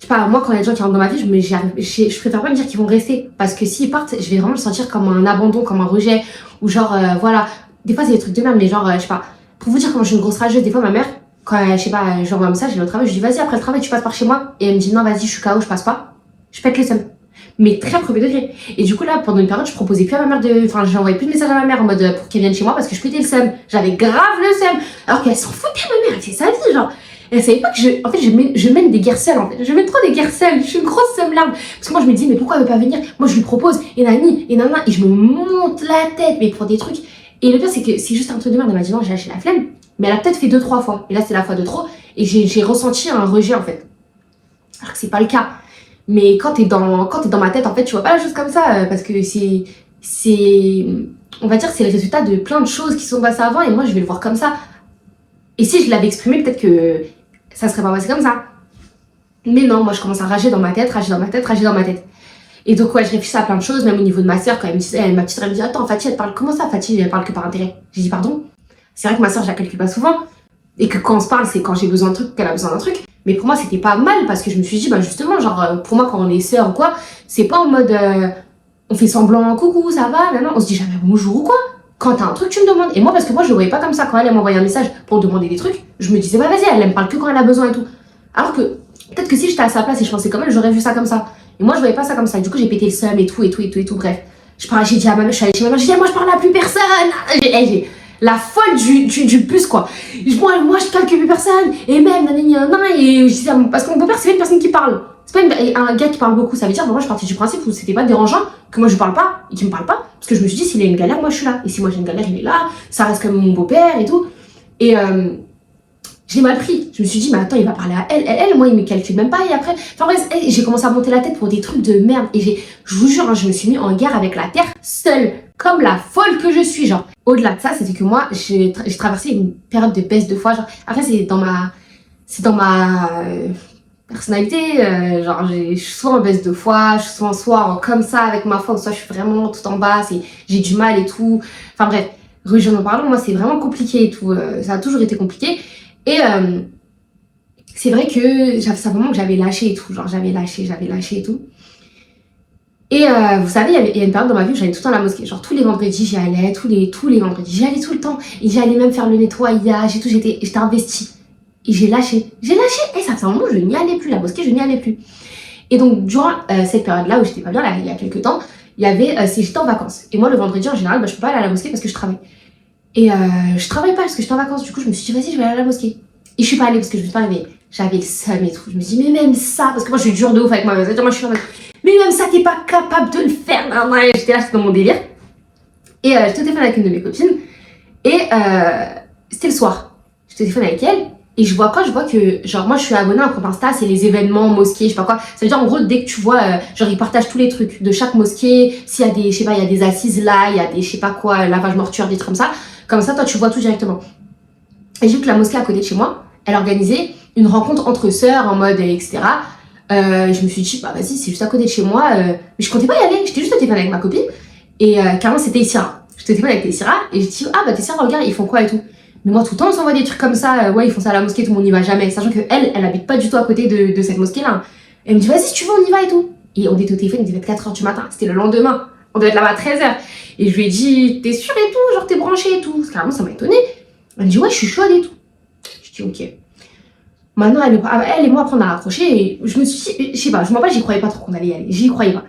sais pas, moi, quand il y a des gens qui rentrent dans ma vie, je préfère pas me dire qu'ils vont rester. Parce que s'ils partent, je vais vraiment le sentir comme un abandon, comme un rejet. Ou genre, voilà. Des fois, c'est des trucs de merde, mais genre, je sais pas. Pour vous dire comment je suis une grosse rageuse, des fois, ma mère, quand, je sais pas, j'envoie un message, elle est au travail, je lui dis, vas-y, après le travail, tu passes par chez moi. Et elle me dit, non, vas-y, je suis KO, je passe pas. Je pète les seums. Mais très premier degré. Et du coup, là, pendant une période, je proposais plus à ma mère de. Enfin, j'envoyais plus de messages à ma mère en mode pour qu'elle vienne chez moi parce que je pétais le seum. J'avais grave le seum. Alors qu'elle s'en foutait, ma mère, elle fait sa vie, genre. Elle savait pas que en fait, je mène des guerres seules, en fait. Je mène trop des guerres seules. Je suis une grosse seum-larme. Parce que moi, je me dis, mais pourquoi elle veut pas venir? Moi, je lui propose, et nani, et nana, et je me monte la tête, mais pour des trucs. Et le pire, c'est que c'est juste un truc de merde. Elle m'a dit, non, j'ai lâché la flemme. Mais elle a peut-être fait 2-3 fois. Et là, c'est la fois de trop. Et j'ai ressenti un rejet, en fait. Alors que c'est pas le cas. Mais quand t'es dans ma tête, en fait, tu vois pas la chose comme ça, parce que on va dire, c'est le résultat de plein de choses qui sont passées avant, et moi, je vais le voir comme ça. Et si je l'avais exprimé, peut-être que ça serait pas passé comme ça. Mais non, moi, je commence à rager dans ma tête, rager dans ma tête, rager dans ma tête. Et donc, ouais, je réfléchis à plein de choses, même au niveau de ma sœur, quand elle me disait, ma petite sœur, elle me dit, attends, Fatih, elle parle comment ça, Fatih, elle parle que par intérêt. J'ai dit, pardon. C'est vrai que ma sœur, je la calcule pas souvent, et que quand on se parle, c'est quand j'ai besoin d'un truc, qu'elle a besoin d'un truc. Mais pour moi, c'était pas mal parce que je me suis dit, bah justement, genre, pour moi, quand on est sœurs ou quoi, c'est pas en mode on fait semblant, coucou, ça va, non, non, on se dit jamais bonjour ou quoi. Quand t'as un truc, tu me demandes. Et moi, parce que moi, je le voyais pas comme ça. Quand elle m'envoyait un message pour me demander des trucs, je me disais, bah vas-y, elle me parle que quand elle a besoin et tout. Alors que peut-être que si j'étais à sa place et je pensais comme elle, j'aurais vu ça comme ça. Et moi, je voyais pas ça comme ça. Du coup, j'ai pété le seum et tout, et tout, et tout, et tout. Bref, j'ai dit à ma mère, je suis allée chez ma mère, j'ai dit, moi, je parle à plus personne. J'ai la folle du bus, quoi. Moi, je calcule plus personne. Et même, et je disais, parce que mon beau-père, c'est pas une personne qui parle. C'est pas un gars qui parle beaucoup. Ça veut dire, moi, je partais du principe où c'était pas dérangeant que moi, je parle pas et qu'il me parle pas. Parce que je me suis dit, s'il a une galère, moi, je suis là. Et si moi, j'ai une galère, il est là. Ça reste comme mon beau-père et tout. Et je l'ai mal pris. Je me suis dit, mais attends, il va parler à elle. Moi, il me calcule même pas. Et après, enfin bref, j'ai commencé à monter la tête pour des trucs de merde. Et je vous jure, hein, je me suis mis en guerre avec la terre seule. Comme la folle que je suis, genre. Au-delà de ça, c'était que moi, j'ai traversé une période de baisse de foi. Genre, après, c'est dans ma personnalité. Genre, je suis souvent en baisse de foi. Je suis souvent soit comme ça avec ma foi, ou soit je suis vraiment tout en bas. J'ai du mal et tout. Enfin bref, religion en parlant, moi, c'est vraiment compliqué et tout. Ça a toujours été compliqué. Et c'est vrai que ça fait un moment que j'avais lâché et tout. Genre, j'avais lâché et tout. Et vous savez, il y a une période dans ma vie où j'allais tout le temps à la mosquée. Genre tous les vendredis, j'y allais, tous les vendredis. J'y allais tout le temps. Et j'y allais même faire le nettoyage et tout. J'étais investie. Et j'ai lâché. Et ça fait un moment où je n'y allais plus. La mosquée, je n'y allais plus. Et donc, durant cette période-là où j'étais pas bien, là, il y a quelques temps, il y avait, j'étais en vacances. Et moi, le vendredi, en général, je peux pas aller à la mosquée parce que je travaille. Et je travaille pas parce que j'étais en vacances. Du coup, je me suis dit, vas-y, je vais aller à la mosquée. Et je suis pas allée parce que je me suis pas réveillée. J'avais le seum et tout. Je me suis dit, mais même ça, parce que moi, je suis dure de ouf avec moi. C'est-à-dire, moi, je suis en mode, mais même ça, t'es pas capable de le faire. J'étais là, j'étais dans mon délire. Et je téléphone avec une de mes copines. Et c'était le soir. Je téléphone avec elle. Et je vois que, genre, moi, je suis abonnée à un compte Insta, c'est les événements, mosquées, je sais pas quoi. Ça veut dire, en gros, dès que tu vois, genre, ils partagent tous les trucs de chaque mosquée. S'il y a des, je sais pas, il y a des assises là, il y a des, je sais pas quoi, lavage mortuaire, des trucs comme ça. Comme ça, toi, tu vois tout directement. Et j'ai vu que la mosquée à côté de chez moi, elle organisait une rencontre entre sœurs en mode, etc. Je me suis dit, bah vas-y, c'est juste à côté de chez moi. Mais je comptais pas y aller, j'étais juste au téléphone avec ma copine. Et carrément, c'était Tessira. J'étais au téléphone avec Tessira et je dis, ah bah Tessira, regarde, ils font quoi et tout. Mais moi, tout le temps, on s'envoie des trucs comme ça. Ouais, ils font ça à la mosquée, tout le monde n'y va jamais. Sachant qu'elle habite pas du tout à côté de cette mosquée-là. Elle me dit, vas-y, si tu veux, on y va et tout. Et on était au téléphone, il devait être 4h du matin. C'était le lendemain. On devait être là-bas à 13h. Et je lui ai dit, t'es sûre et tout, genre t'es branchée et tout. Parce que carrément, ça m'a étonnée. Elle me dit, ouais, je suis chaude et tout. Je dis, ok. Maintenant, elle et moi, après, on a raccroché. Et je me suis dit, je sais pas, je m'en pas, j'y croyais pas trop qu'on allait y aller. J'y croyais pas.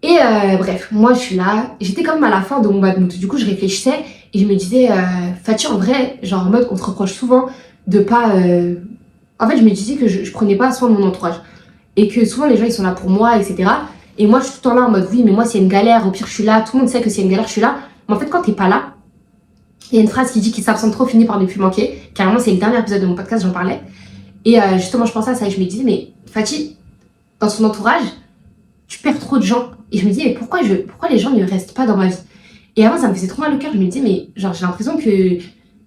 Et bref, moi, je suis là. J'étais quand même à la fin de mon bad mood. Du coup, je réfléchissais. Et je me disais, Fatih, en vrai, genre en mode, on te reproche souvent de pas. En fait, je me disais que je prenais pas soin de mon entourage. Et que souvent, les gens, ils sont là pour moi, etc. Et moi, je suis tout le temps là en mode, oui, mais moi, c'est une galère. Au pire, je suis là. Tout le monde sait que c'est une galère, je suis là. Mais en fait, quand t'es pas là, il y a une phrase qui dit qu'il s'absente trop finit par ne plus manquer. Carrément, c'est le dernier épisode de mon podcast, j'en parlais. Et justement, je pensais à ça et je me disais, mais Fatih, dans son entourage, tu perds trop de gens. Et je me disais, mais pourquoi les gens ne restent pas dans ma vie? Et avant, ça me faisait trop mal au cœur. Je me disais, mais genre, j'ai l'impression que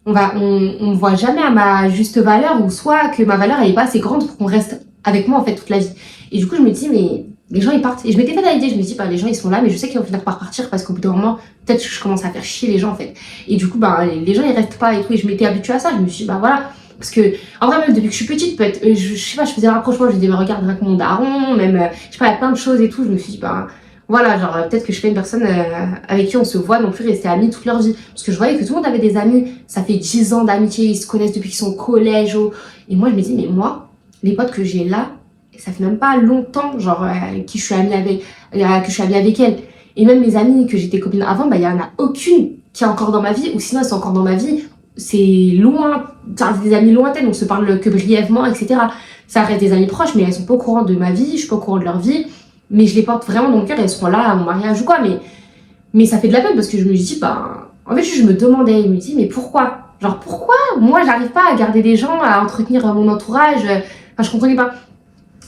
on me voit jamais à ma juste valeur, ou soit que ma valeur, elle est pas assez grande pour qu'on reste avec moi, en fait, toute la vie. Et du coup, je me dis, mais les gens, ils partent. Et je m'étais fait à l'idée, je me dis, bah, les gens, ils sont là, mais je sais qu'ils vont finir par partir parce qu'au bout d'un moment, peut-être que je commence à faire chier les gens, en fait. Et du coup, bah, les gens, ils restent pas et tout. Et je m'étais habituée à ça. Je me suis dit, bah, voilà. Parce que, en vrai, même depuis que je suis petite, peut-être, je sais pas, je faisais un rapprochement, je me disais, mais regarde, avec mon daron, même, je sais pas, il y a plein de choses et tout. Je me suis dit, bah, voilà, genre, peut-être que je suis pas une personne avec qui on se voit non plus rester amis toute leur vie. Parce que je voyais que tout le monde avait des amis, ça fait 10 ans d'amitié, ils se connaissent depuis qu'ils sont au collège. Et moi, je me dis, mais moi, les potes que j'ai là, ça fait même pas longtemps, genre, que je suis amie avec elle. Et même mes amies que j'étais copine avant, bah, il y en a aucune qui est encore dans ma vie, ou sinon elles sont encore dans ma vie. C'est loin, enfin, des amies lointaines, on se parle que brièvement, etc. Ça reste des amies proches, mais elles sont pas au courant de ma vie, je suis pas au courant de leur vie. Mais je les porte vraiment dans mon cœur, elles seront là à mon mariage ou quoi. Mais ça fait de la peine parce que je me dis, bah, en fait, je me demandais, je me dis, mais pourquoi? Genre, pourquoi moi, j'arrive pas à garder des gens, à entretenir mon entourage? Enfin, je comprenais pas.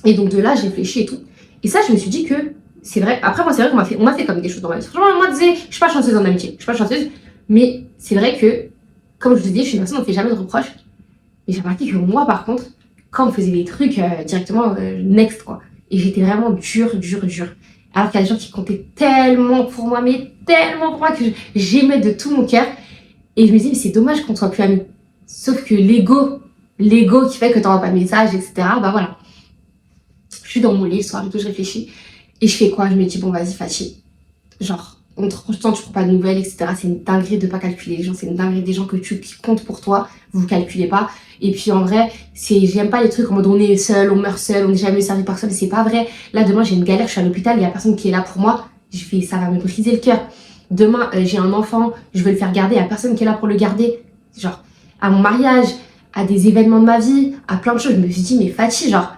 Et donc, de là, j'ai réfléchi et tout. Et ça, je me suis dit que c'est vrai. Après, moi, c'est vrai qu'on m'a fait comme des choses dans ma vie. Franchement, moi, je disais, je suis pas chanceuse en amitié, je suis pas chanceuse. Mais c'est vrai que, comme je te dis, je suis une personne, on fait jamais de reproches. Mais j'ai remarqué que moi, par contre, quand on me faisait des trucs directement next, quoi. Et j'étais vraiment dure. Alors qu'il y a des gens qui comptaient tellement pour moi, mais tellement pour moi que j'aimais de tout mon cœur. Et je me dis, mais c'est dommage qu'on soit plus amis. Sauf que l'ego qui fait que t'envoies pas de message, etc. Bah voilà. Je suis dans mon lit le soir et tout, je réfléchis. Et je fais quoi? Je me dis, bon, vas-y, Fatih. Genre, on te prend du temps, tu prends pas de nouvelles, etc. C'est une dinguerie de pas calculer les gens. C'est une dinguerie des gens qui comptent pour toi. Vous calculez pas. Et puis en vrai, j'aime pas les trucs en mode on est seul, on meurt seul, on n'est jamais servi par personne. C'est pas vrai. Là, demain, j'ai une galère, je suis à l'hôpital, il y a personne qui est là pour moi. Je fais, ça va me briser le cœur. Demain, j'ai un enfant, je veux le faire garder, il y a personne qui est là pour le garder. Genre, à mon mariage, à des événements de ma vie, à plein de choses. Je me suis dit, mais Fatih, genre,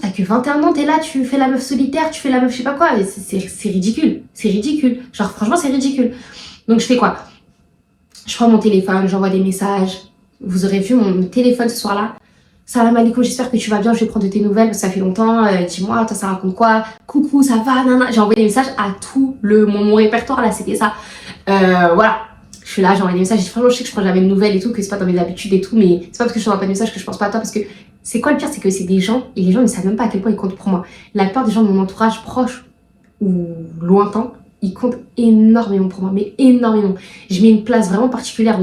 t'as que 21 ans, t'es là, tu fais la meuf solitaire, tu fais la meuf je sais pas quoi. C'est ridicule. C'est ridicule. Genre, franchement, c'est ridicule. Donc, je fais quoi? Je prends mon téléphone, j'envoie des messages. Vous aurez vu mon téléphone ce soir-là. Salam alaikum, j'espère que tu vas bien, je vais prendre de tes nouvelles parce que ça fait longtemps. Dis-moi, toi, ça raconte quoi? Coucou, ça va, nana. J'ai envoyé des messages à tout mon répertoire, là, c'était ça. Voilà. Je suis là, j'ai envoyé des messages. Franchement, je sais que je prends jamais de nouvelles et tout, que c'est pas dans mes habitudes et tout, mais c'est pas parce que je t'envoie pas de messages que je pense pas à toi, parce que c'est quoi le pire, c'est que c'est des gens, et les gens ne savent même pas à quel point ils comptent pour moi. La plupart des gens de mon entourage proche ou lointain, ils comptent énormément pour moi, mais énormément. Je mets une place vraiment particulière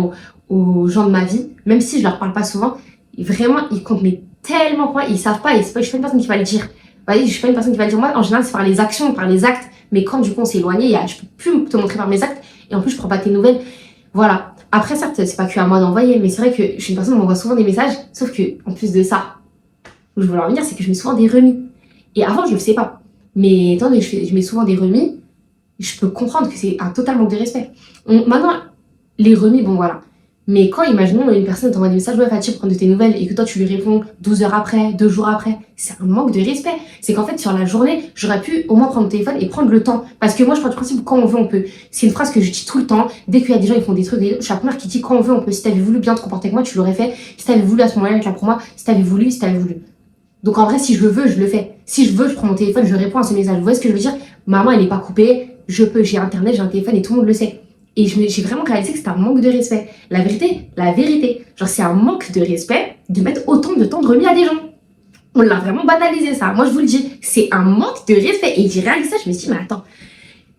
aux gens de ma vie, même si je leur parle pas souvent. Vraiment, ils comptent mais tellement pour moi, ils savent pas, et c'est pas, je suis pas une personne qui va le dire. Vous voyez, je suis pas une personne qui va le dire. Moi, en général, c'est par les actions, par les actes, mais quand du coup on s'est éloigné, je peux plus te montrer par mes actes, et en plus, je prends pas tes nouvelles. Voilà. Après, certes, c'est pas que à moi d'envoyer, mais c'est vrai que je suis une personne qui m'envoie souvent des messages, sauf que, en plus de ça, où je voulais en venir, c'est que je mets souvent des remis. Et avant, je le sais pas. Mais étant donné que je mets souvent des remis, je peux comprendre que c'est un total manque de respect. Maintenant, les remis, bon voilà. Mais quand, imaginons, une personne t'envoie des messages, ouais, Fatih, prendre de tes nouvelles, et que toi, tu lui réponds 12 heures après, 2 jours après, c'est un manque de respect. C'est qu'en fait, sur la journée, j'aurais pu au moins prendre mon téléphone et prendre le temps. Parce que moi, je pars du principe, quand on veut, on peut. C'est une phrase que je dis tout le temps. Dès qu'il y a des gens, ils font des trucs, je suis la première qui dit, quand on veut, on peut. Si t'avais voulu bien te comporter avec moi, tu l'aurais fait. Si t'avais voulu à ce moment-là être là pour moi, si t'avais voulu. Donc en vrai, si je le veux, je le fais. Si je veux, je prends mon téléphone, je réponds à ce message. Vous voyez ce que je veux dire? Maman, elle n'est pas coupée, je peux, j'ai internet, j'ai un téléphone et tout le monde le sait. Et j'ai vraiment réalisé que c'était un manque de respect. La vérité. Genre, c'est un manque de respect de mettre autant de temps de remis à des gens. On l'a vraiment banalisé, ça. Moi, je vous le dis, c'est un manque de respect. Et j'ai réalisé ça, je me suis dit, mais attends.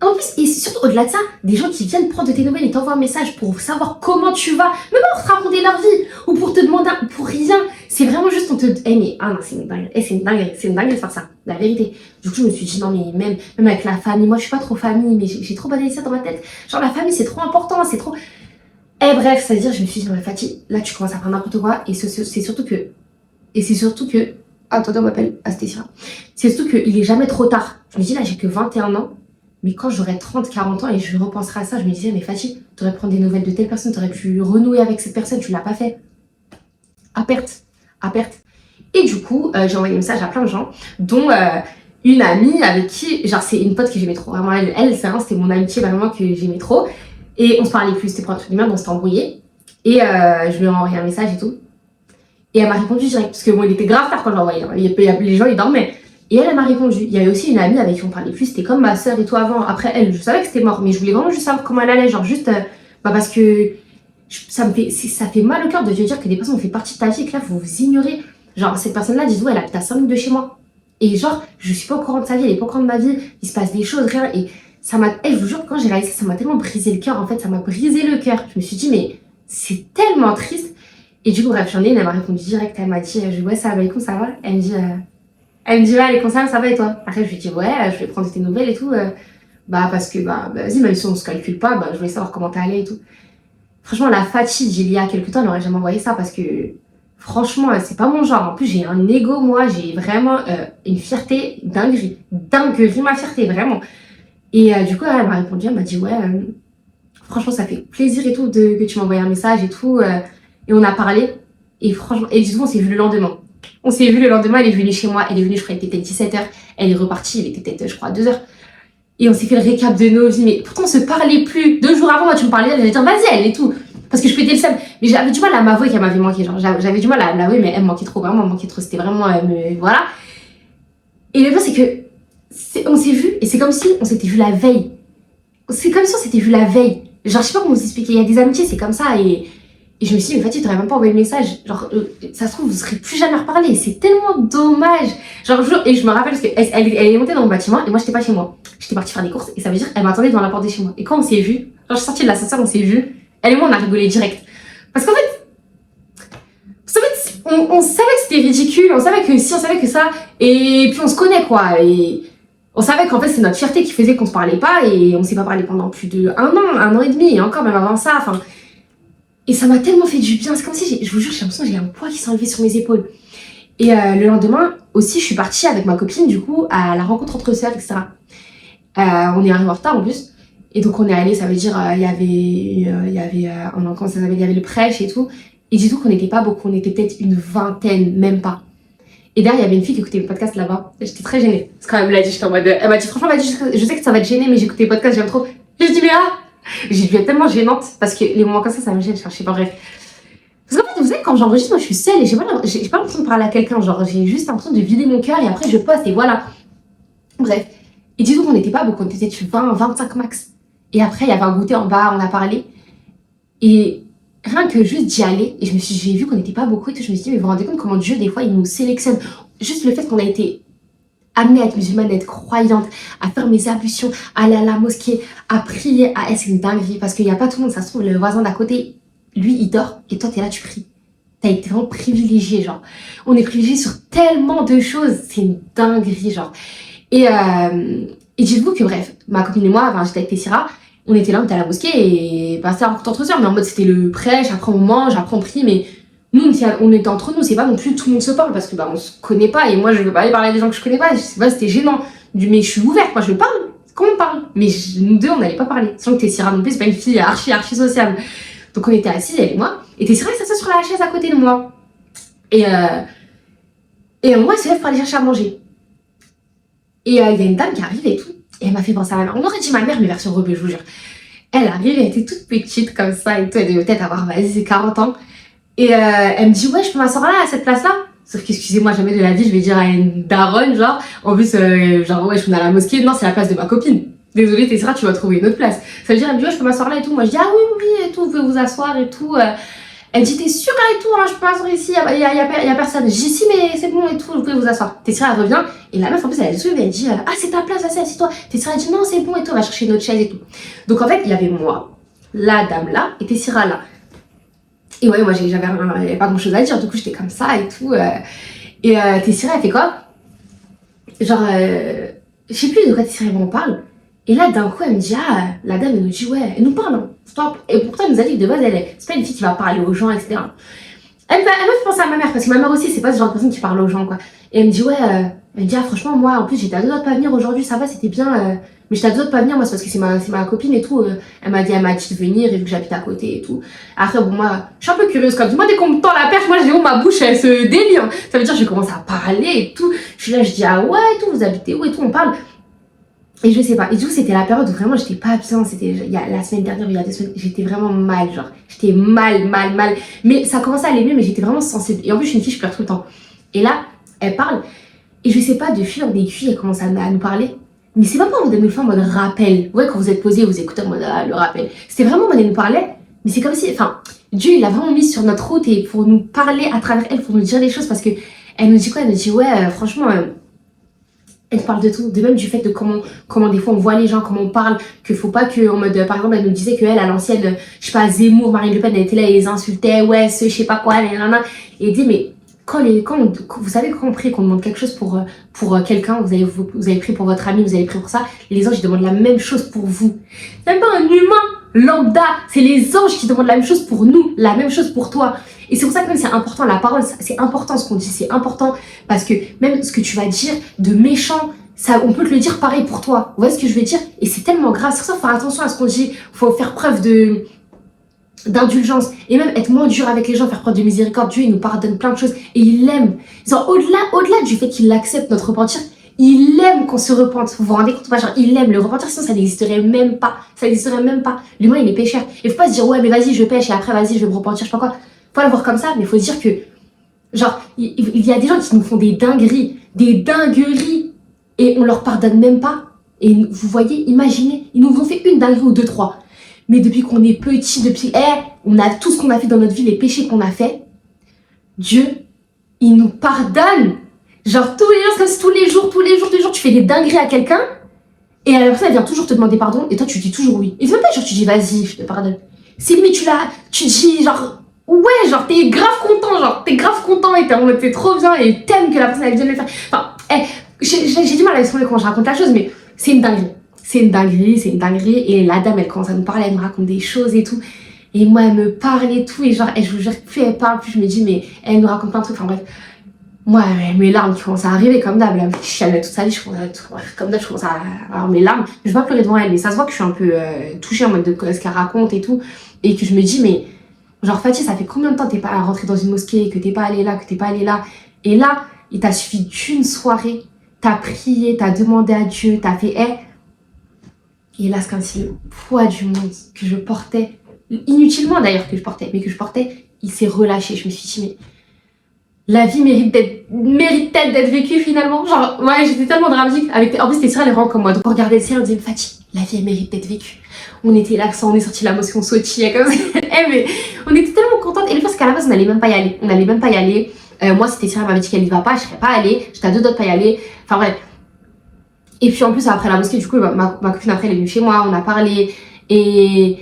En plus, et surtout au-delà de ça, des gens qui viennent prendre de tes nouvelles et t'envoient un message pour savoir comment tu vas, même pas pour te raconter leur vie, ou pour te demander, pour rien. C'est vraiment juste, on te dit, mais, ah non, c'est une dinguerie, c'est une dinguerie de faire ça, la vérité. Du coup, je me suis dit, non, mais même avec la famille, moi, je suis pas trop famille, mais j'ai trop banalisé ça dans ma tête. Genre, la famille, c'est trop important, c'est trop. Eh, bref, c'est-à-dire, je me suis dit, non, mais Fatih, là, tu commences à faire n'importe quoi, et c'est surtout que, attendez, on m'appelle Astécia. C'est surtout qu'il est jamais trop tard. Je me dis, là, j'ai que 21 ans. Mais quand j'aurai 30, 40 ans et je repenserai à ça, je me disais, mais Fatih, tu aurais prendre des nouvelles de telle personne, tu aurais pu renouer avec cette personne, tu l'as pas fait. À perte. Et du coup, j'ai envoyé des messages à plein de gens, dont une amie avec qui, genre c'est une pote que j'aimais trop, vraiment elle c'était mon amitié vraiment que j'aimais trop, et on se parlait plus, c'était pour un truc de merde, on s'était embrouillé, et je lui ai envoyé un message et tout, et elle m'a répondu direct, parce que bon il était grave tard quand j'ai envoyé, les gens ils dormaient, et elle m'a répondu. Il y avait aussi une amie avec qui on parlait plus, c'était comme ma sœur et tout avant, après elle, je savais que c'était mort, mais je voulais vraiment juste savoir comment elle allait, genre juste, parce que ça fait mal au cœur de te dire que des personnes ont fait partie de ta vie et que là vous vous ignorez, genre cette personne-là dit ouais elle habite à 5 minutes de chez moi. Et genre, je suis pas au courant de sa vie, elle est pas au courant de ma vie, il se passe des choses, rien. Et ça m'a, je vous jure, quand j'ai réalisé ça m'a tellement brisé le cœur, en fait, ça m'a brisé le cœur. Je me suis dit, mais c'est tellement triste. Et du coup, bref, j'en ai une, elle m'a répondu direct, elle m'a dit, je dis, ouais, salam alaikum, ça va? Elle me dit, ouais, alaikum salam, ça va et toi? Après, je lui ai dit, ouais, je vais prendre tes nouvelles et tout. Parce que, vas-y, même si on se calcule pas, je voulais savoir comment t'allais et tout. Franchement, la fatigue, il y a quelques temps, elle n'aurait jamais envoyé ça parce que, franchement, c'est pas mon genre. En plus, j'ai un ego, moi, j'ai vraiment une fierté dinguerie. Dinguerie, ma fierté, vraiment. Et du coup, elle m'a répondu, elle m'a dit, ouais, franchement, ça fait plaisir et tout que tu m'envoies un message et tout. Et on a parlé. Et franchement, et du coup, on s'est vu le lendemain. Elle est venue chez moi. Elle est venue, je crois, il était peut-être 17h. Elle est repartie, il était peut-être, je crois, 2h. Et on s'est fait le récap de nos vies. Mais pourtant, on se parlait plus. 2 jours avant, moi, tu me parlais d'elle, j'allais dire, vas-y, elle et tout. Parce que je pétais le seum. Mais j'avais du mal à m'avouer qu'elle m'avait manqué. Genre, j'avais du mal à l'avouer, mais elle me manquait trop. Vraiment, elle me manquait trop. C'était vraiment. Voilà. Et le pire, c'est que. On s'est vu, et c'est comme si on s'était vu la veille. C'est comme si on s'était vu la veille. Genre, je sais pas comment vous expliquer. Il y a des amitiés, c'est comme ça. Et je me suis dit, mais Fatih, t'aurais même pas envoyé le message. Genre, ça se trouve, vous serez plus jamais reparlé. C'est tellement dommage. Genre, et je me rappelle parce qu'elle est montée dans mon bâtiment, et moi, j'étais pas chez moi. J'étais partie faire des courses, et ça veut dire qu'elle m'attendait devant la porte de chez moi. Et quand on s'est vu, genre, je suis sortie de l'ascenseur, on s'est vu. Elle et moi, on a rigolé direct. Parce qu'en fait, on savait que c'était ridicule, on savait que si, on savait que ça, et puis on se connaît quoi, et on savait qu'en fait c'est notre fierté qui faisait qu'on se parlait pas, et on s'est pas parlé pendant plus de 1 an et demi, et encore même avant ça, enfin. Et ça m'a tellement fait du bien, c'est comme si, je vous jure, j'ai l'impression que j'ai un poids qui s'est enlevé sur mes épaules. Et le lendemain aussi, je suis partie avec ma copine du coup à la rencontre entre sœurs, etc. On est arrivé en retard en plus. Et donc on est allé, ça veut dire, il y avait le prêche et tout. Et dis-nous qu'on n'était pas beaucoup, on était peut-être une vingtaine, même pas. Et derrière, il y avait une fille qui écoutait le podcast là-bas. J'étais très gênée. Parce qu'elle me l'a dit, j'étais en mode. Elle m'a dit, franchement, je sais que ça va te gêner, mais j'écoutais le podcast, j'aime trop. Et je dis, mais j'ai dû être tellement gênante. Parce que les moments comme ça me gêne, je sais pas, bref. Parce qu'en fait, vous savez, quand j'enregistre, moi je suis seule et j'ai pas l'impression de parler à quelqu'un. Genre, j'ai juste l'impression de vider mon cœur et après je poste et voilà. Bref. Et dis-nous qu'on n'était pas beaucoup, on était 20, 25 max. Et après, il y avait un goûter en bas, on a parlé. Et rien que juste d'y aller, et j'ai vu qu'on n'était pas beaucoup et tout, je me suis dit, mais vous vous rendez compte comment Dieu, des fois, il nous sélectionne. Juste le fait qu'on a été amené à être musulmane, à être croyante, à faire mes ablutions, à aller à la mosquée, à prier, c'est une dinguerie. Parce qu'il n'y a pas tout le monde, ça se trouve, le voisin d'à côté, lui, il dort, et toi, t'es là, tu pries. T'as été vraiment privilégié, genre. On est privilégié sur tellement de choses, c'est une dinguerie, genre. Et dites-vous que, bref, ma copine et moi, j'étais avec Tessira, on était là, on était à la mosquée, et c'était un entre sœurs, mais en mode c'était le prêche, après on mange, après on prie, mais nous, on était entre nous, c'est pas non plus tout le monde se parle, parce que on se connaît pas, et moi je veux pas aller parler à des gens que je connais pas, je sais pas, c'était gênant. Mais je suis ouverte, moi je parle, comment on parle? Mais nous deux, on n'allait pas parler. Sans que Tessira non plus, c'est pas une fille archi sociable. Donc on était assis, elle et moi, et Tessira elle s'assoit sur la chaise à côté de moi. Et moi, elle se lève pour aller chercher à manger. Et il y a une dame qui arrive et tout. Et elle m'a fait penser à ma mère. On aurait dit ma mère, mais version rebelle, je vous jure. Elle arrive, elle était toute petite comme ça et tout. Elle devait peut-être avoir, vas-y, 40 ans. Et elle me dit, ouais, je peux m'asseoir là, à cette place-là. Sauf qu'excusez-moi, jamais de la vie, je vais dire à une daronne, genre. En plus, genre, ouais, je suis à la mosquée. Non, c'est la place de ma copine. Désolée, Tessera, tu vas trouver une autre place. Ça veut dire, elle me dit, ouais, je peux m'asseoir là et tout. Moi, je dis, ah oui, et tout, vous pouvez vous asseoir et tout. Elle dit, t'es sûre et tout, hein, je peux m'asseoir ici, y a personne. Je dis, si, mais c'est bon et tout, vous pouvez vous asseoir. Tessira, elle revient, et la meuf, en plus, elle se lève, elle dit, ah, c'est ta place, vas-y, assis-toi. Tessira, elle dit, non, c'est bon et tout, on va chercher une autre chaise et tout. Donc, en fait, il y avait moi, la dame là, et Tessira là. Et ouais, moi, j'avais pas grand chose à dire, du coup, j'étais comme ça et tout. Et Tessira, elle fait quoi? Genre, je sais plus de quoi Tessira, on parle. Et là, d'un coup, elle me dit, la dame, elle nous dit, ouais, elle nous parle, hein. Stop. Et pourtant, elle nous a dit que de base, c'est pas une fille qui va parler aux gens, etc. Elle m'a fait penser à ma mère, parce que ma mère aussi, c'est pas ce genre de personne qui parle aux gens, quoi. Et elle me dit, ouais, Elle me dit, ah, franchement, moi, en plus, j'étais à deux doigts de pas venir aujourd'hui, ça va, c'était bien. Mais j'étais à deux doigts de pas venir, moi, c'est parce que c'est ma copine et tout. Elle m'a dit de venir, et vu que j'habite à côté et tout. Après, bon, moi, je suis un peu curieuse comme ça. Moi, dès qu'on me tend la perche, moi, je dis, oh, ma bouche, elle se délire. Ça veut dire, je commence à parler et tout. Je suis là, je dis, ah ouais, et tout, vous habitez où et tout, on parle. Et je sais pas. Et du coup, c'était la période où vraiment, j'étais pas bien. C'était il y a la semaine dernière, il y a 2 semaines, j'étais vraiment mal, genre. J'étais mal, mal, mal. Mais ça commençait à aller mieux, mais j'étais vraiment sensible. Et en plus, je suis une fille, je pleure tout le temps. Et là, elle parle. Et je sais pas, de fil en aiguille, elle commence à nous parler. Mais c'est pas en mode elle nous fait en mode rappel. Ouais, quand vous êtes posé, vous écoutez en mode le rappel. C'était vraiment en mode elle nous parlait. Mais c'est comme si, enfin, Dieu, il a vraiment mis sur notre route et pour nous parler à travers elle, pour nous dire les choses. Parce que elle nous dit quoi? Elle nous dit, ouais, franchement, elle parle de tout. De même du fait de comment des fois on voit les gens, comment on parle. Que faut pas que, en mode, par exemple, elle nous disait qu'elle, à l'ancienne, je sais pas, Zemmour, Marine Le Pen, elle était là et les insultait, ouais, ce, je sais pas quoi, nanana. Et elle dit, mais vous savez quand on prie, qu'on demande quelque chose pour quelqu'un, vous avez prié pour votre ami, vous avez prié pour ça, les anges ils demandent la même chose pour vous. C'est même pas un humain lambda, c'est les anges qui demandent la même chose pour nous, la même chose pour toi. Et c'est pour ça que même c'est important, la parole, c'est important ce qu'on dit, c'est important parce que même ce que tu vas dire de méchant, ça, on peut te le dire pareil pour toi. Vous voyez ce que je veux dire? Et c'est tellement grave, c'est pour ça qu'il faut faire attention à ce qu'on dit, faut faire preuve d'indulgence et même être moins dur avec les gens, faire preuve de miséricorde. Dieu il nous pardonne plein de choses et il aime. Genre, au-delà du fait qu'il accepte notre repentir, il aime qu'on se repente. Vous vous rendez compte? Genre, il aime le repentir, sinon ça n'existerait même pas. Ça n'existerait même pas. L'humain il est pécheur. Il faut pas se dire ouais mais vas-y je pêche et après vas-y je vais me repentir, je sais pas quoi. Faut le voir comme ça, mais il faut se dire que genre il y a des gens qui nous font des dingueries et on leur pardonne même pas. Et vous voyez, imaginez, ils nous ont fait une dinguerie ou deux, trois. Mais depuis qu'on est petit, on a tout ce qu'on a fait dans notre vie, les péchés qu'on a fait, Dieu, il nous pardonne. Genre tous les jours, c'est comme si tous les jours, tu fais des dingueries à quelqu'un, et la personne, elle vient toujours te demander pardon, et toi, tu dis toujours oui. Et c'est même pas genre, tu dis vas-y, je te pardonne. C'est limite, tu dis genre, ouais, genre, t'es grave content, et t'es en mode, t'es trop bien, et t'aimes que la personne, elle vienne le faire. Enfin, j'ai du mal à exprimer quand je raconte la chose, mais c'est une dinguerie. C'est une dinguerie. Et la dame, elle commence à nous parler, elle me raconte des choses et tout. Et moi, elle me parle et tout. Et genre, je vous jure, plus elle parle, plus je me dis, mais elle nous raconte plein de trucs. Enfin bref, moi, mes larmes qui commencent à arriver comme d'hab. Là, je chiale toute sa vie, comme d'hab, je commence à avoir mes larmes. Je vais pas pleurer devant elle, mais ça se voit que je suis un peu touchée en mode de ce qu'elle raconte et tout. Et que je me dis, mais genre, Fatih, ça fait combien de temps que t'es pas rentrée dans une mosquée, que t'es pas allée là, que t'es pas allée là. Et là, il t'a suffi d'une soirée, t'as prié, t'as demandé à Dieu, t'as fait, et là, c'est comme si le poids du monde que je portais, inutilement d'ailleurs que je portais, mais que je portais, il s'est relâché. Je me suis dit, mais la vie mérite-t-elle d'être vécue finalement? Genre, ouais, j'étais tellement dramatique. En plus, c'était sur les rangs comme moi. Donc, on regardait le ciel, on disait, Fatih, la vie, elle mérite d'être vécue. On était là, on est sorti de la mosquée, on sautillait comme ça. Mais on était tellement contentes. Et le fait, c'est qu'à la base, on n'allait même pas y aller. Moi, c'était Cyril, elle m'avait dit qu'elle y va pas, je serais pas allée. J'étais à deux doigts de pas y aller. Enfin, bref. Et puis en plus après la mosquée, du coup ma copine après elle est venue chez moi, on a parlé et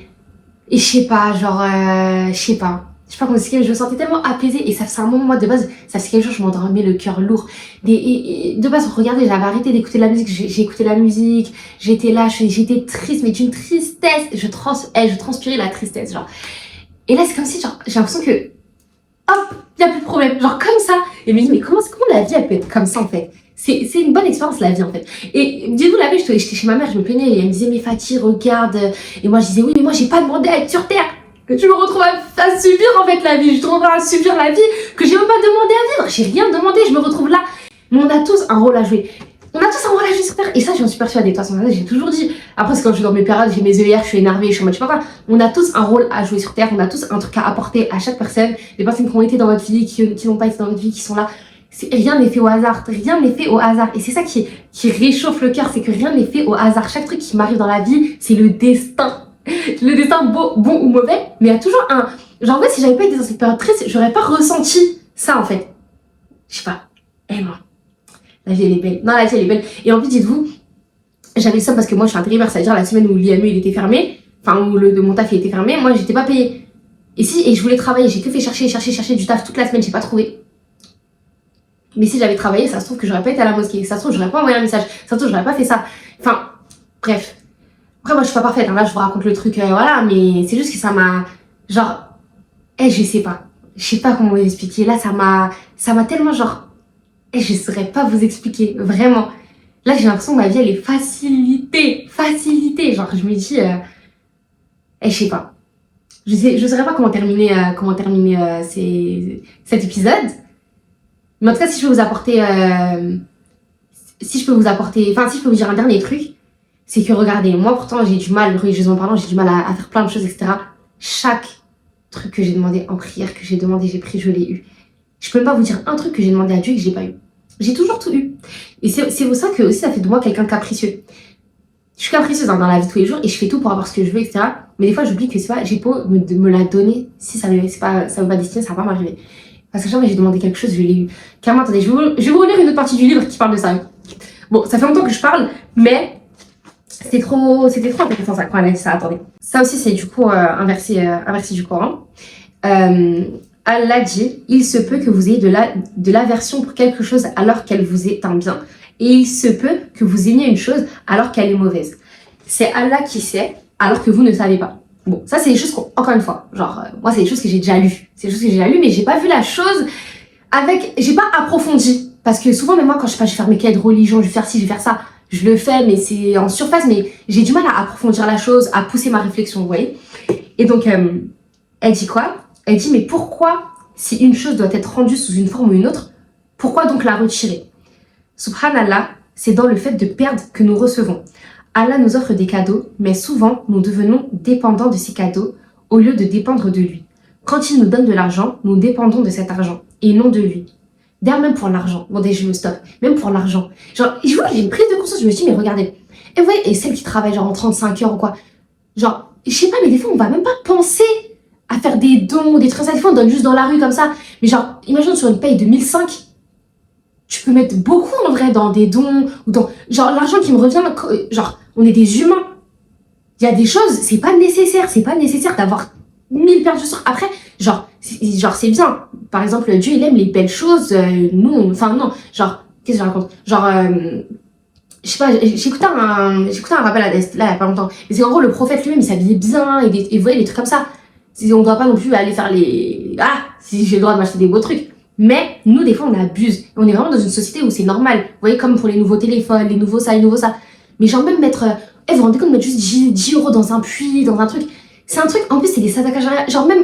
je sais pas, genre je sais pas comment expliquer, je me sentais tellement apaisée et ça faisait un moment, moi de base ça faisait quelque chose, je m'endormais le cœur lourd. Et de base regardez, j'avais arrêté d'écouter la musique, j'ai écouté la musique, j'étais là, j'étais triste mais d'une tristesse, je transpirais la tristesse genre. Et là c'est comme si genre j'ai l'impression que hop, y a plus de problème, genre comme ça. Et je me dis mais comment la vie elle peut être comme ça en fait? C'est une bonne expérience la vie en fait. Et dites-vous la veille, j'étais chez ma mère, je me plaignais et elle me disait mais Fatih regarde. Et moi je disais oui mais moi j'ai pas demandé à être sur terre. Que tu me retrouves à subir en fait la vie. Je te retrouve à subir la vie que j'ai même pas demandé à vivre. J'ai rien demandé, je me retrouve là. Mais on a tous un rôle à jouer. On a tous un rôle à jouer sur terre. Et ça j'en suis persuadée. De toute façon j'ai toujours dit. Après c'est quand je suis dans mes périodes, j'ai mes œillères, je suis énervée, je suis en mode je sais pas quoi. On a tous un rôle à jouer sur terre. On a tous un truc à apporter à chaque personne. Les personnes qui ont été dans votre vie, qui n'ont pas été dans votre vie, qui sont là. Rien n'est fait au hasard, et c'est ça qui réchauffe le cœur, c'est que rien n'est fait au hasard. Chaque truc qui m'arrive dans la vie, c'est le destin. Le destin bon ou mauvais, mais il y a toujours un... Genre en fait, si j'avais pas été dans cette période triste, j'aurais pas ressenti ça en fait. Je sais pas. Non. La vie elle est belle. Non, la vie elle est belle. Et en plus, dites-vous, j'avais ça parce que moi je suis intérimaire, c'est-à-dire la semaine où l'IME il était fermé, enfin où mon taf il était fermé, moi j'étais pas payée. Et je voulais travailler, j'ai que fait chercher du taf toute la semaine, j'ai pas trouvé. Mais si j'avais travaillé, ça se trouve que j'aurais pas été à la mosquée. Ça se trouve, j'aurais pas envoyé un message. Ça se trouve, j'aurais pas fait ça. Enfin, bref. Après, moi, je suis pas parfaite. Hein. Là, je vous raconte le truc, voilà. Mais c'est juste que ça m'a... Genre... je sais pas. Je sais pas comment vous expliquer. Là, ça m'a tellement, genre... Et je saurais pas vous expliquer, vraiment. Là, j'ai l'impression que ma vie, elle est facilitée. Facilitée. Genre, je me dis... je sais pas. Je saurais pas comment terminer cet épisode. Mais en tout cas, si je peux vous apporter... si je peux vous dire un dernier truc, c'est que regardez, moi pourtant j'ai du mal, religieusement parlant, j'ai du mal à faire plein de choses, etc. Chaque truc que j'ai demandé en prière, que j'ai demandé, j'ai pris, je l'ai eu. Je peux même pas vous dire un truc que j'ai demandé à Dieu et que j'ai pas eu. J'ai toujours tout eu. Et c'est pour ça que aussi ça fait de moi quelqu'un de capricieux. Je suis capricieuse dans la vie de tous les jours et je fais tout pour avoir ce que je veux, etc. Mais des fois j'oublie que c'est pas, j'ai beau me la donner, si ça veut pas destiner, ça va pas m'arriver. Parce que jamais j'ai demandé quelque chose, je l'ai eu. Carrément, attendez, je vais vous relire une autre partie du livre qui parle de ça. Bon, ça fait longtemps que je parle, mais c'était trop intéressant ça quand elle a dit ça. Attendez. Ça aussi, c'est du coup un verset du Coran. Allah dit, il se peut que vous ayez de l'aversion pour quelque chose alors qu'elle vous est un bien. Et il se peut que vous aimiez une chose alors qu'elle est mauvaise. C'est Allah qui sait, alors que vous ne savez pas. Bon, ça c'est des choses encore une fois, genre, moi c'est des choses que j'ai déjà lues. C'est des choses que j'ai déjà lues, mais j'ai pas vu la chose j'ai pas approfondi. Parce que souvent, même moi, quand je vais faire mes cahiers de religion, je vais faire ci, je vais faire ça, je le fais, mais c'est en surface, mais j'ai du mal à approfondir la chose, à pousser ma réflexion, vous voyez. Et donc, elle dit quoi? Elle dit, mais pourquoi, si une chose doit être rendue sous une forme ou une autre, pourquoi donc la retirer? Subhanallah, c'est dans le fait de perdre que nous recevons. Allah nous offre des cadeaux, mais souvent, nous devenons dépendants de ces cadeaux au lieu de dépendre de lui. Quand il nous donne de l'argent, nous dépendons de cet argent et non de lui. D'ailleurs, même pour l'argent. Bon, déjà, je me stoppe. Même pour l'argent. Genre, j'ai une prise de conscience. Je me suis dit, mais regardez. Et vous voyez, et celles qui travaillent genre en 35 heures ou quoi. Genre, je sais pas, mais des fois, on va même pas penser à faire des dons, des trucs comme ça. Des fois, on donne juste dans la rue comme ça. Mais genre, imagine sur une paye de 1005, tu peux mettre beaucoup en vrai dans des dons ou dans. Genre, l'argent qui me revient, genre, on est des humains. Il y a des choses, c'est pas nécessaire. C'est pas nécessaire d'avoir 1000 paires de chaussures. Après, genre, c'est bien. Par exemple, Dieu, il aime les belles choses. Nous, enfin, non. Genre, qu'est-ce que je raconte? Genre, je sais pas, j'écoutais un rappel là, il y a pas longtemps. Mais c'est en gros, le prophète lui-même, il s'habillait bien et vous voyez, les trucs comme ça. On doit pas non plus aller faire les. Ah, si j'ai le droit de m'acheter des beaux trucs. Mais nous, des fois, on abuse. On est vraiment dans une société où c'est normal. Vous voyez, comme pour les nouveaux téléphones, les nouveaux ça, les nouveaux ça. Mais genre, même mettre. Vous vous rendez compte de mettre juste 10 euros dans un puits, dans un truc. C'est un truc, en plus, c'est des sadaka. Genre, même.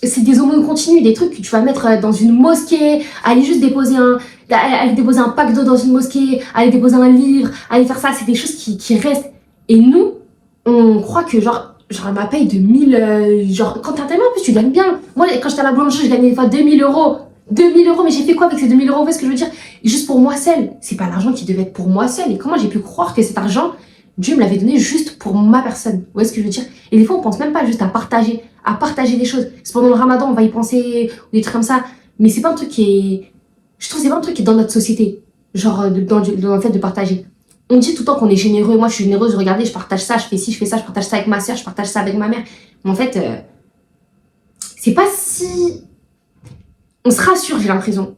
C'est des aumônes continues, des trucs que tu vas mettre dans une mosquée, aller juste déposer un pack d'eau dans une mosquée, aller déposer un livre, aller faire ça, c'est des choses qui restent. Et nous, on croit que genre ma paye de 1000, genre quand t'as tellement en plus tu gagnes bien. Moi quand j'étais à la boulangerie, je gagnais des fois 2000 euros. 2000 euros, mais j'ai fait quoi avec ces 2000 euros? Vous voyez ce que je veux dire? Juste pour moi seule. C'est pas l'argent qui devait être pour moi seule. Et comment j'ai pu croire que cet argent, Dieu me l'avait donné juste pour ma personne? Vous voyez ce que je veux dire? Et des fois on pense même pas juste à partager des choses. C'est pendant le ramadan, on va y penser, ou des trucs comme ça. Mais c'est pas un truc qui est... Je trouve que c'est pas un truc qui est dans notre société. Genre, dans le fait de partager. On dit tout le temps qu'on est généreux. Moi, je suis généreuse. Regardez, je partage ça, je fais ci, je fais ça, je partage ça avec ma soeur, je partage ça avec ma mère. Mais en fait, c'est pas si... On se rassure, j'ai l'impression.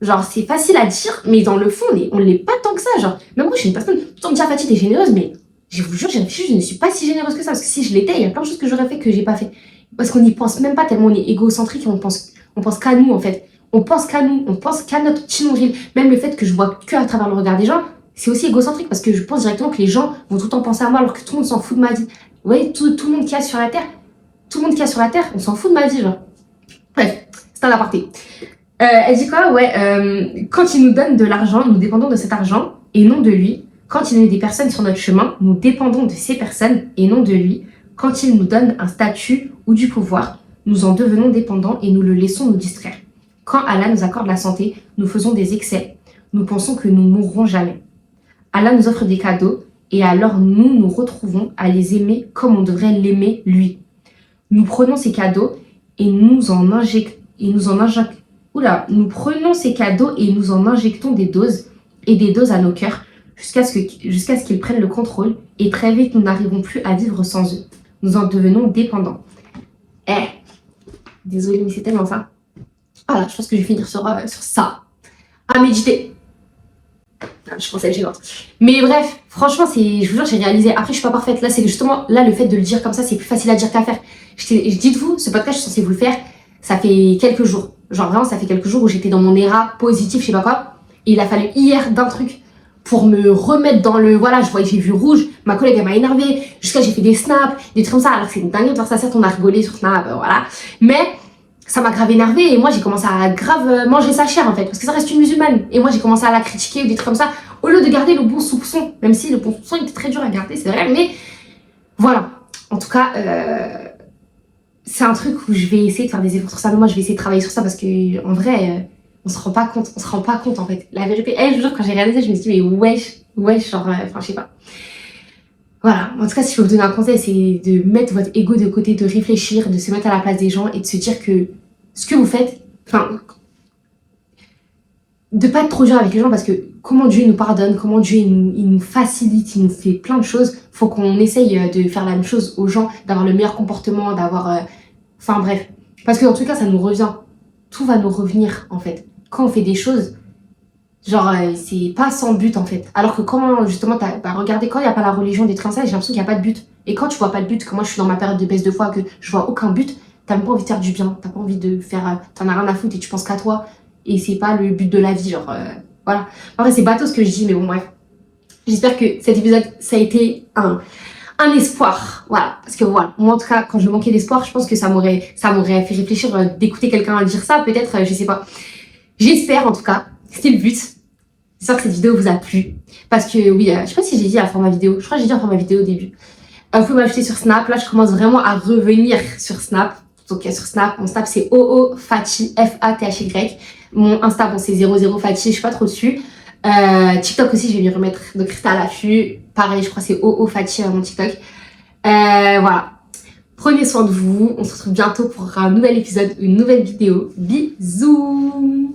Genre, c'est facile à dire, mais dans le fond, on l'est pas tant que ça. Genre, même moi, je suis une personne... Tout le temps me dit, ah, Fatih, t'es généreuse, mais je vous jure, j'ai réfléchi, je ne suis pas si généreuse que ça. Parce que si je l'étais, il y a plein de choses que j'aurais fait que j'ai pas fait. Parce qu'on n'y pense même pas tellement on est égocentrique et on pense qu'à nous, en fait. On pense qu'à nous, on pense qu'à notre petit nombril. Même le fait que je vois que à travers le regard des gens, c'est aussi égocentrique parce que je pense directement que les gens vont tout le temps penser à moi alors que tout le monde s'en fout de ma vie. Vous voyez, tout le monde qui est sur la terre, on s'en fout de ma vie, genre. Bref, c'est un aparté. Elle dit quoi? Ouais, quand il nous donne de l'argent, nous dépendons de cet argent et non de lui. Quand il met des personnes sur notre chemin, nous dépendons de ces personnes et non de lui. Quand il nous donne un statut ou du pouvoir, nous en devenons dépendants et nous le laissons nous distraire. Quand Allah nous accorde la santé, nous faisons des excès. Nous pensons que nous mourrons jamais. Allah nous offre des cadeaux et alors nous nous retrouvons à les aimer comme on devrait l'aimer lui. Nous prenons ces cadeaux et nous prenons ces cadeaux et nous en injectons des doses et des doses à nos cœurs jusqu'à ce qu'ils prennent le contrôle et très vite nous n'arrivons plus à vivre sans eux. Nous en devenons dépendants. Désolée, mais c'est tellement ça. Voilà, je pense que je vais finir sur ça. À méditer. Je pensais être gênante. Mais bref, franchement, je vous jure, j'ai réalisé. Après, je suis pas parfaite. Là, c'est justement, là, le fait de le dire comme ça, c'est plus facile à dire qu'à faire. Dites-vous, ce podcast, je suis censée vous le faire. Ça fait quelques jours. Genre vraiment, ça fait quelques jours où j'étais dans mon éra positif, je sais pas quoi. Et il a fallu hier d'un truc pour me remettre dans le... Voilà, j'ai vu rouge, ma collègue elle m'a énervé, jusqu'à j'ai fait des snaps, des trucs comme ça, alors que c'est une dinguerie de faire ça, certes on a rigolé sur Snap, voilà. Mais ça m'a grave énervé et moi j'ai commencé à grave manger sa chair en fait, parce que ça reste une musulmane. Et moi j'ai commencé à la critiquer ou des trucs comme ça, au lieu de garder le bon soupçon, même si le bon soupçon il était très dur à garder, c'est vrai, mais voilà. En tout cas, c'est un truc où je vais essayer de faire des efforts sur ça, mais moi je vais essayer de travailler sur ça parce que en vrai... on se rend pas compte en fait. La vérité, je vous jure, quand j'ai réalisé, je me suis dit, mais wesh, genre, enfin, je sais pas. Voilà, en tout cas, si je peux vous donner un conseil, c'est de mettre votre ego de côté, de réfléchir, de se mettre à la place des gens et de se dire que ce que vous faites, enfin, de pas être trop dur avec les gens parce que comment Dieu nous pardonne, comment Dieu il nous facilite, il nous fait plein de choses. Faut qu'on essaye de faire la même chose aux gens, d'avoir le meilleur comportement, d'avoir... Enfin bref. Parce que en tout cas, ça nous revient. Tout va nous revenir en fait. Quand on fait des choses, genre c'est pas sans but en fait. Alors que quand justement, regardez, quand il n'y a pas la religion, des trucs comme ça, j'ai l'impression qu'il n'y a pas de but. Et quand tu vois pas de but, que moi je suis dans ma période de baisse de foi, que je vois aucun but, t'as même pas envie de faire du bien, t'as pas envie de faire, t'en as rien à foutre et tu penses qu'à toi. Et c'est pas le but de la vie, genre voilà. Après c'est bateau ce que je dis, mais bon bref. J'espère que cet épisode, ça a été un espoir, voilà, parce que voilà, moi en tout cas quand je manquais d'espoir, je pense que ça m'aurait fait réfléchir d'écouter quelqu'un dire ça, peut-être, je sais pas. J'espère en tout cas, c'était le but. J'espère que cette vidéo vous a plu, parce que oui, je sais pas si j'ai dit à format vidéo, je crois que j'ai dit à format vidéo au début. Vous pouvez m'ajouter sur Snap, là je commence vraiment à revenir sur Snap, donc sur Snap, mon Snap c'est OO-Fathi, F-A-T-H-Y, mon Insta bon c'est 00Fathi, je suis pas trop dessus. TikTok aussi je vais m'y remettre, donc restez à l'affût, pareil je crois que c'est OO-Fathi mon TikTok. Voilà, prenez soin de vous, on se retrouve bientôt pour un nouvel épisode, une nouvelle vidéo, bisous.